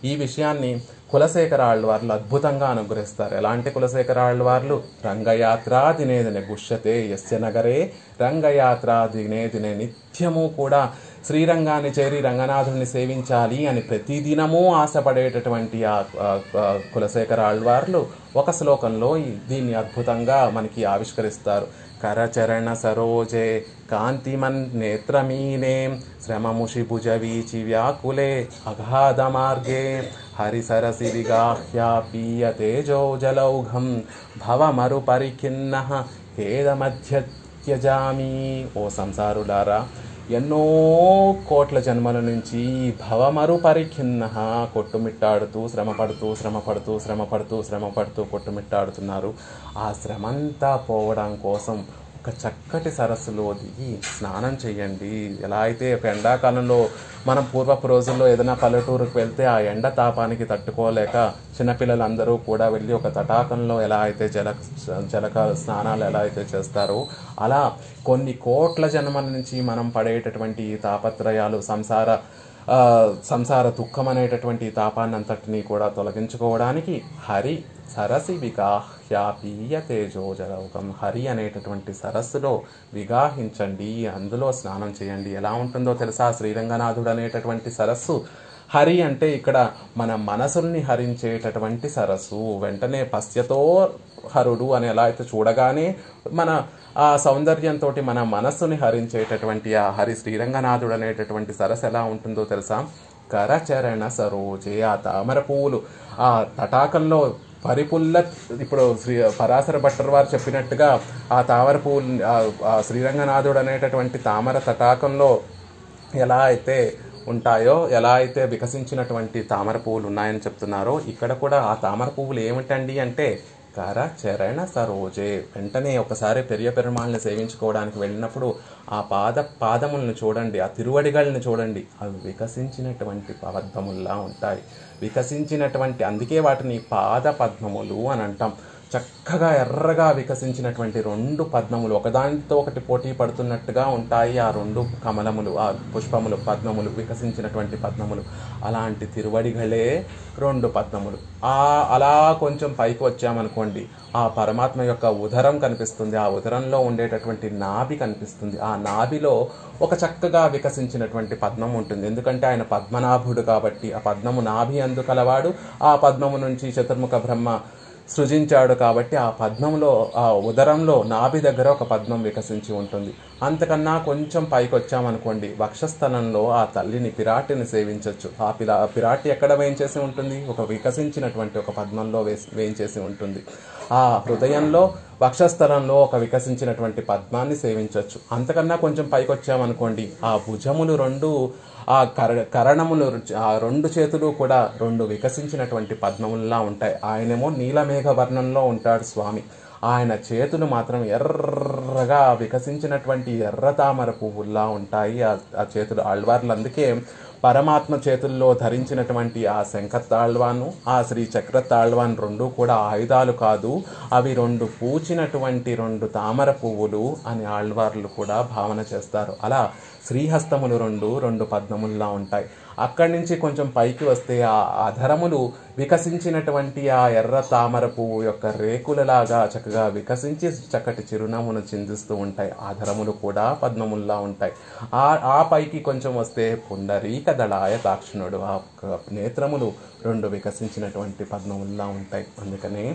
ఈ విషయాన్ని కులశేఖర ఆళ్వార్లు అద్భుతంగా అనుగ్రహిస్తారు. ఎలాంటి కులశేఖర ఆళ్వార్లు? రంగయాత్ర దినే దినే గుష్యతే యస్య నగరే రంగయాత్ర దినే దినే, నిత్యము కూడా శ్రీరంగాన్ని చేరి రంగనాథుడిని సేవించాలి అని ప్రతిదినము ఆశపడేటటువంటి ఆ కులశేఖర ఆళ్వార్లు ఒక శ్లోకంలో దీన్ని అద్భుతంగా మనకి ఆవిష్కరిస్తారు. కరచరణ సరోజే కాంతిమన్ నేత్రమీనే శ్రమముషి భుజవీచి వ్యాకులే అగాధ మార్గే హరిసరసి విగాహ్యా పీయతేజో జలౌఘం భవమరు పరిఖిన్నః ఖేదమధ్య త్యజామి. ఓ సంసారులారా, ఎన్నో కోట్ల జన్మల నుంచి భవమరు పరిఖిన్నః కొట్టుమిట్టాడుతూ శ్రమపడుతూ కొట్టుమిట్టాడుతున్నారు. ఆ శ్రమంతా పోవడం కోసం ఒక చక్కటి సరస్సులో దిగి స్నానం చేయండి. ఎలా అయితే ఒక ఎండాకాలంలో మనం పూర్వపు రోజుల్లో ఏదైనా పల్లెటూరుకు వెళ్తే ఆ ఎండ తాపానికి తట్టుకోలేక చిన్నపిల్లలందరూ కూడా వెళ్ళి ఒక తటాకంలో ఎలా అయితే జలక స్నానాలు ఎలా అయితే చేస్తారో అలా కొన్ని కోట్ల జన్మల నుంచి మనం పడేటటువంటి తాపత్రయాలు, సంసార దుఃఖం అనేటటువంటి తాపాన్నంతటినీ కూడా తొలగించుకోవడానికి హరి సరసి విగాహ్యాపీయ తేజో జలౌకం, హరి అనేటటువంటి సరస్సులో విగాహించండి, అందులో స్నానం చేయండి. ఎలా ఉంటుందో తెలుసా శ్రీరంగనాథుడు అనేటటువంటి సరస్సు? హరి అంటే ఇక్కడ మన మనసుల్ని హరించేటటువంటి సరస్సు. వెంటనే పశ్యతో హరుడు అని ఎలా అయితే చూడగానే మన ఆ సౌందర్యంతో మన మనస్సుని హరించేటటువంటి ఆ హరి శ్రీరంగనాథుడు అనేటటువంటి సరస్సు ఎలా ఉంటుందో తెలుసా? కరచరణ సరోజే, ఆ తామర పువ్వులు ఆ తటాకంలో ఇప్పుడు పరాశర భట్టర్ వారు చెప్పినట్టుగా ఆ తామర పువ్వులు ఆ శ్రీరంగనాథుడు అనేటటువంటి తామర తటాకంలో ఎలా అయితే ఉంటాయో, ఎలా అయితే వికసించినటువంటి తామర పువ్వులు ఉన్నాయని చెప్తున్నారో ఇక్కడ కూడా ఆ తామర పువ్వులు ఏమిటండి అంటే కరచరణ సరోజే. వెంటనే ఒకసారి పెరియ పెరుమాళ్ళని సేవించుకోవడానికి వెళ్ళినప్పుడు ఆ పాదములను చూడండి, ఆ తిరువడిగళ్ళని చూడండి, అవి వికసించినటువంటి పద్మముల్లా ఉంటాయి. అందుకే వాటిని పాద పద్మములు అని అంటాం. చక్కగా ఎర్రగా వికసించినటువంటి రెండు పద్మములు ఒకదానితో ఒకటి పోటీ పడుతున్నట్టుగా ఉంటాయి ఆ రెండు కమలములు, ఆ పుష్పములు, పద్మములు, వికసించినటువంటి పద్మములు. అలాంటి తిరువడిగలే రెండు పద్మములు. అలా కొంచెం పైకి వచ్చామనుకోండి, ఆ పరమాత్మ యొక్క ఉదరం కనిపిస్తుంది, ఆ ఉదరంలో ఉండేటటువంటి నాభి కనిపిస్తుంది. ఆ నాభిలో ఒక చక్కగా వికసించినటువంటి పద్మం ఉంటుంది. ఎందుకంటే ఆయన పద్మనాభుడు కాబట్టి, ఆ పద్మము నాభి అందు కలవాడు, ఆ పద్మము నుంచి చతుర్ముఖ బ్రహ్మ సృజించాడు కాబట్టి ఆ పద్మంలో, ఆ ఉదరంలో నాభి దగ్గర ఒక పద్మం వికసించి ఉంటుంది. అంతకన్నా కొంచెం పైకి వచ్చామనుకోండి, వక్షస్థలంలో ఆ తల్లిని పిరాటిని సేవించవచ్చు. ఆ పిరాటి ఎక్కడ వేయించేసి ఉంటుంది? ఒక వికసించినటువంటి ఒక పద్మంలో వేయించేసి ఉంటుంది. ఆ హృదయంలో వక్షస్థలంలో ఒక వికసించినటువంటి పద్మాన్ని సేవించవచ్చు. అంతకన్నా కొంచెం పైకి వచ్చామనుకోండి, ఆ భుజములు రెండు, ఆ కరణములు, ఆ రెండు చేతులు కూడా రెండు వికసించినటువంటి పద్మముల్లా ఉంటాయి. ఆయనేమో నీలమేఘ వర్ణంలో ఉంటాడు స్వామి. ఆయన చేతులు మాత్రం ఎర్రగా వికసించినటువంటి ఎర్ర తామర పువ్వుల్లా ఉంటాయి ఆ చేతులు. ఆళ్వార్లు అందుకే పరమాత్మ చేతుల్లో ధరించినటువంటి ఆ శంఖతాళ్వాను, ఆ శ్రీ చక్రతాళ్వాన్ రెండు కూడా ఆయుధాలు కాదు, అవి రెండు పూచినటువంటి రెండు తామర పువ్వులు అని ఆళ్వార్లు కూడా భావన చేస్తారు. అలా శ్రీహస్తములు రెండు పద్మముల్లా ఉంటాయి. అక్కడి నుంచి కొంచెం పైకి వస్తే ఆ అధరములు వికసించినటువంటి ఆ ఎర్ర తామర పువ్వు యొక్క రేకులలాగా చక్కగా వికసించి చక్కటి చిరునవ్వును చిందిస్తూ ఉంటాయి. ఆధరములు కూడా పద్మముల్లా ఉంటాయి. ఆ పైకి కొంచెం వస్తే పుండరీక దళాయ తాక్షణుడు, ఆ నేత్రములు రెండు వికసించినటువంటి పద్మముల్లా ఉంటాయి. అందుకనే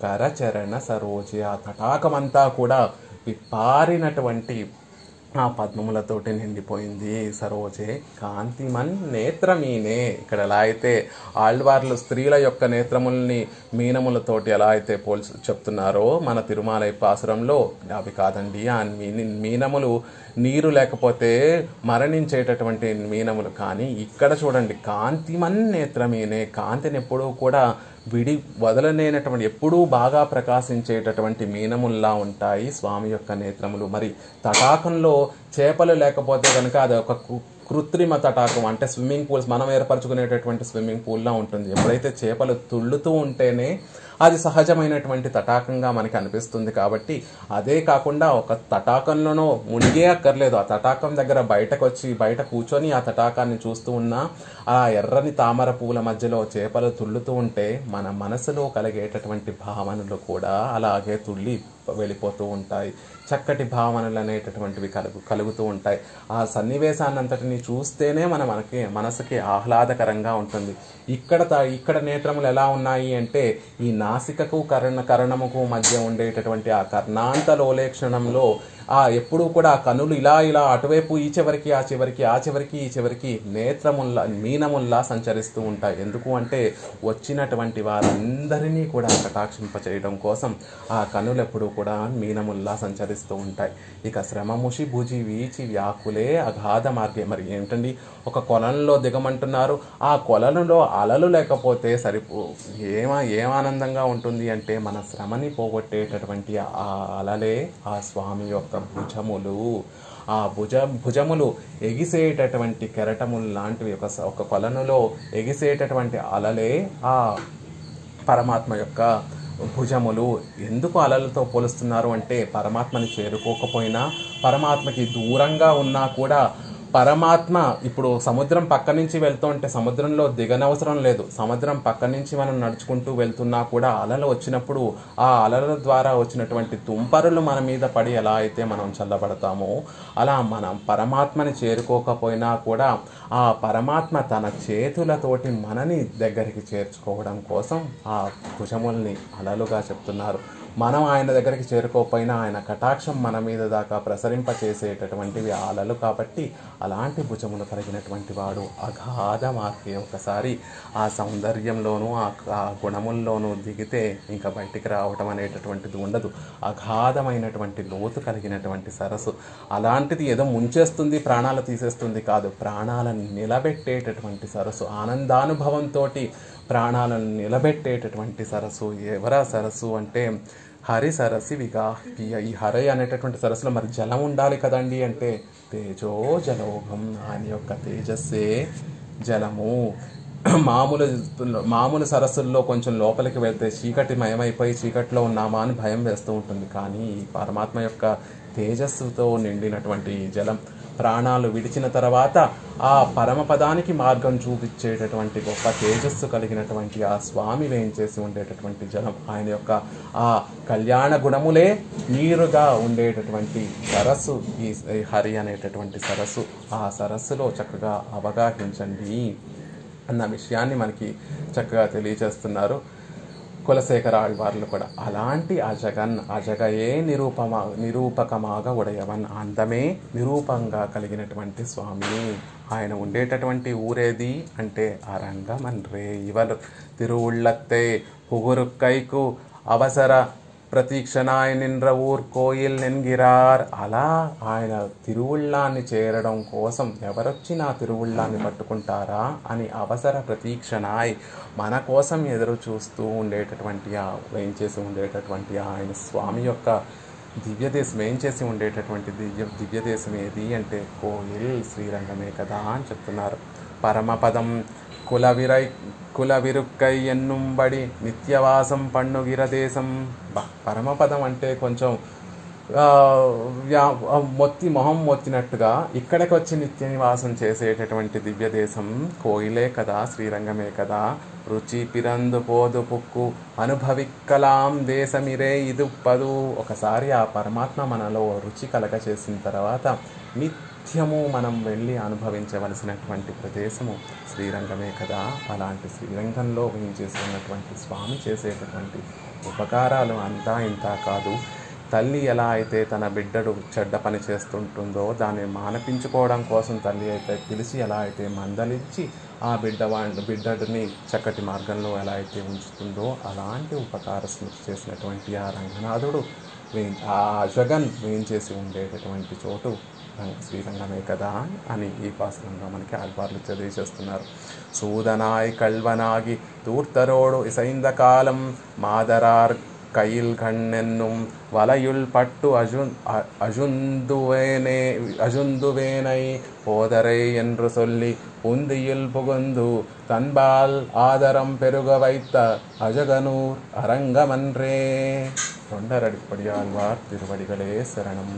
కరచరణ సరోజి, ఆ తటాకమంతా కూడా విప్పారినటువంటి ఆ పద్మములతోటి నిండిపోయింది. సరోజే కాంతిమన్ నేత్రమీనే. ఇక్కడ ఎలా అయితే ఆళ్వార్లు స్త్రీల యొక్క నేత్రముల్ని మీనములతోటి ఎలా అయితే చెప్తున్నారో మన తిరుమలై పాసురంలో, అవి కాదండి ఆ మీనములు నీరు లేకపోతే మరణించేటటువంటి మీనములు. కానీ ఇక్కడ చూడండి, కాంతిమన్ నేత్రమీనే, కాంతిని ఎప్పుడూ కూడా వదలలేనటువంటి ఎప్పుడూ బాగా ప్రకాశించేటటువంటి మీనముల్లా ఉంటాయి స్వామి యొక్క నేత్రములు. మరి తటాకంలో చేపలు లేకపోతే కనుక అది ఒక కృత్రిమ తటాకం, అంటే స్విమ్మింగ్ పూల్స్ మనం ఏర్పరచుకునేటటువంటి స్విమ్మింగ్ పూల్లా ఉంటుంది. ఎప్పుడైతే చేపలు తుళ్ళుతూ ఉంటేనే అది సహజమైనటువంటి తటాకంగా మనకి అనిపిస్తుంది. కాబట్టి అదే కాకుండా ఒక తటాకంలోనో మునిగే అక్కర్లేదు, ఆ తటాకం దగ్గర బయట కూర్చొని ఆ తటాకాన్ని చూస్తూ ఉన్న ఆ ఎర్రని తామర పువ్వుల మధ్యలో చేపలు తుళ్ళుతూ ఉంటే మన మనసులో కలిగేటటువంటి భావనలు కూడా అలాగే తుళ్ళి వెళ్ళిపోతూ ఉంటాయి. చక్కటి భావనలు అనేటటువంటివి కలుగుతూ ఉంటాయి. ఆ సన్నివేశాన్నంతటిని చూస్తేనే మనసుకి ఆహ్లాదకరంగా ఉంటుంది. ఇక్కడ నేత్రములు ఎలా ఉన్నాయి అంటే, ఈ నాసికకు కరణముకు మధ్య ఉండేటటువంటి ఆ కర్ణాంతలోలేక్షణంలో ఎప్పుడూ కూడా కనులు ఇలా అటువైపు ఈ చివరికి ఆ చివరికి ఈ చివరికి నేత్రముల్లా మీనముల్లా సంచరిస్తూ ఉంటాయి. ఎందుకు అంటే వచ్చినటువంటి వారందరినీ కూడా కటాక్షింపచేయడం కోసం ఆ కనులు ఎప్పుడూ కూడా మీనముల్లా సంచరిస్తూ ఉంటాయి. ఇక శ్రమముషి భుజి వీచి వ్యాకులే అగాధ మార్గే. మరి ఏంటండి, ఒక కొలంలో దిగమంటున్నారు, ఆ కొలనులో అలలు లేకపోతే ఏం ఆనందంగా ఉంటుంది అంటే, మన శ్రమని పోగొట్టేటటువంటి ఆ అలలే ఆ స్వామి యొక్క భుజములు. ఆ భుజములు ఎగిసేటటువంటి కెరటములు లాంటివి. ఒక కొలనులో ఎగిసేటటువంటి అలలే ఆ పరమాత్మ యొక్క భుజములు. ఎందుకు అలలతో పోలుస్తున్నారు అంటే, పరమాత్మని చేరుకోకపోయినా, పరమాత్మకి దూరంగా ఉన్నా కూడా పరమాత్మ ఇప్పుడు సముద్రం పక్క నుంచి వెళ్తూ ఉంటే సముద్రంలో దిగనవసరం లేదు. సముద్రం పక్క నుంచి మనం నడుచుకుంటూ వెళ్తున్నా కూడా అలలు వచ్చినప్పుడు ఆ అలల ద్వారా వచ్చినటువంటి తుంపరులు మన మీద పడి ఎలా అయితే మనం చల్లబడతామో, అలా మనం పరమాత్మని చేరుకోకపోయినా కూడా ఆ పరమాత్మ తన చేతులతోటి మనని దగ్గరికి చేర్చుకోవడం కోసం ఆ భుజముల్ని అలలుగా చెప్తున్నారు. మనం ఆయన దగ్గరికి చేరుకోకపోయినా ఆయన కటాక్షం మన మీద దాకా ప్రసరింపచేసేటటువంటివి అలలు. కాబట్టి అలాంటి భుజములు కలిగినటువంటి వాడు అగాధ మార్గే. ఒకసారి ఆ సౌందర్యంలోనూ ఆ గుణముల్లోనూ దిగితే ఇంకా బయటికి రావటం అనేటటువంటిది ఉండదు. అగాధమైనటువంటి లోతు కలిగినటువంటి సరస్సు. అలాంటిది ఏదో ముంచేస్తుంది, ప్రాణాలు తీసేస్తుంది కాదు, ప్రాణాలను నిలబెట్టేటటువంటి సరస్సు. ఆనందానుభవంతో ప్రాణాలను నిలబెట్టేటటువంటి సరస్సు. ఎవరా సరస్సు అంటే హరి సరసి విగాహ్య. ఈ హరి అనేటటువంటి సరస్సులో మరి జలం ఉండాలి కదండి అంటే, తేజో జలోహం, ఆయన యొక్క తేజస్సే జలము. మామూలు సరస్సుల్లో కొంచెం లోపలికి వెళ్తే చీకటి మయమైపోయి చీకటిలో ఉన్నామా అని భయం వేస్తూ ఉంటుంది. కానీ ఈ పరమాత్మ యొక్క తేజస్సుతో నిండినటువంటి జలం ప్రాణాలు విడిచిన తర్వాత ఆ పరమపదానికి మార్గం చూపించేటటువంటి గొప్ప తేజస్సు కలిగినటువంటి ఆ స్వామి వేయించేసి ఉండేటటువంటి జలం. ఆయన యొక్క ఆ కళ్యాణ గుణములే నీరుగా ఉండేటటువంటి సరస్సు ఈ హరి అనేటటువంటి సరస్సు. ఆ సరస్సులో చక్కగా అవగాహించండి అన్న విషయాన్ని మనకి చక్కగా తెలియజేస్తున్నారు. కులశేఖర ఆళ్వార్లు కూడా. అలాంటి అజగయే నిరూపకమాగ ఉడయవన్, అందమే నిరూపంగా కలిగినటువంటి స్వామి. ఆయన ఉండేటటువంటి ఊరేది అంటే అరంగమన్రే. ఇవరు తిరువుళ్ళత్తే పుగురుక్కైకు అవసర ప్రతీక్షణాయ నింద్ర ఊర్ కోయిల్ నెన్గిరార్. అలా ఆయన తిరువుళ్ళాన్ని చేరడం కోసం ఎవరొచ్చి నా తిరువుళ్ళాన్ని పట్టుకుంటారా అని అవసర ప్రతీక్షణాయ్ మన కోసం ఎదురు చూస్తూ ఉండేటటువంటి వేయించేసి ఉండేటటువంటి ఆయన స్వామి యొక్క దివ్యదేశం, వేయించేసి ఉండేటటువంటి దివ్యదేశం ఏది అంటే కోయిల్ శ్రీరంగమే కదా అని చెప్తున్నారు. పరమపదం కులవిరుక్కై ఎన్నుంబడి నిత్యవాసం పన్నుగిరదేశం. పరమపదం అంటే కొంచెం మొహం మొత్తినట్టుగా ఇక్కడికి వచ్చి నిత్య నివాసం చేసేటటువంటి దివ్యదేశం కోయిలే కదా, శ్రీరంగమే కదా. రుచి పిరందు పోదు పుక్కు అనుభవిక్కలాం దేశమిరే ఇదుప్పదు. ఒకసారి ఆ పరమాత్మ మనలో రుచి కలగ చేసిన తర్వాత నిత్యము మనం వెళ్ళి అనుభవించవలసినటువంటి ప్రదేశము శ్రీరంగమే కదా. అలాంటి శ్రీరంగంలో వేయించేసినటువంటి స్వామి చేసేటటువంటి ఉపకారాలు అంతా ఇంత కాదు. తల్లి ఎలా అయితే తన బిడ్డడు చెడ్డ పని చేస్తుంటుందో దాన్ని మానపించుకోవడం కోసం తల్లి అయితే పిలిచి ఎలా అయితే మందలించి ఆ బిడ్డడిని చక్కటి మార్గంలో ఎలా అయితే ఉంచుతుందో అలాంటి ఉపకార స్మృతి చేసినటువంటి ఆ రంగనాథుడు ఆ జగన్ వేయించేసి ఉండేటటువంటి చోటు శ్రీరంగమే కదా అని ఈ పాసనంగా మనకి ఆళ్వార్లు తెలియజేస్తున్నారు. సూదనాయ్ కల్వనాగి తూర్తరోడు ఇసైంద కాలం మాదరార్ కయిల్ కಣ್ಣెన్నుం వలయుల్ పట్టు அஜுந்துவேனை போதரை என்று சொல்லி புந்தியில் புகுந்து தன்பால் ஆதரம் பெருக வைத்த அஜகனூர் அரங்கமன்றே. தொண்டரடிப்படியாழ்வார் திருவடிகளே சரணம்.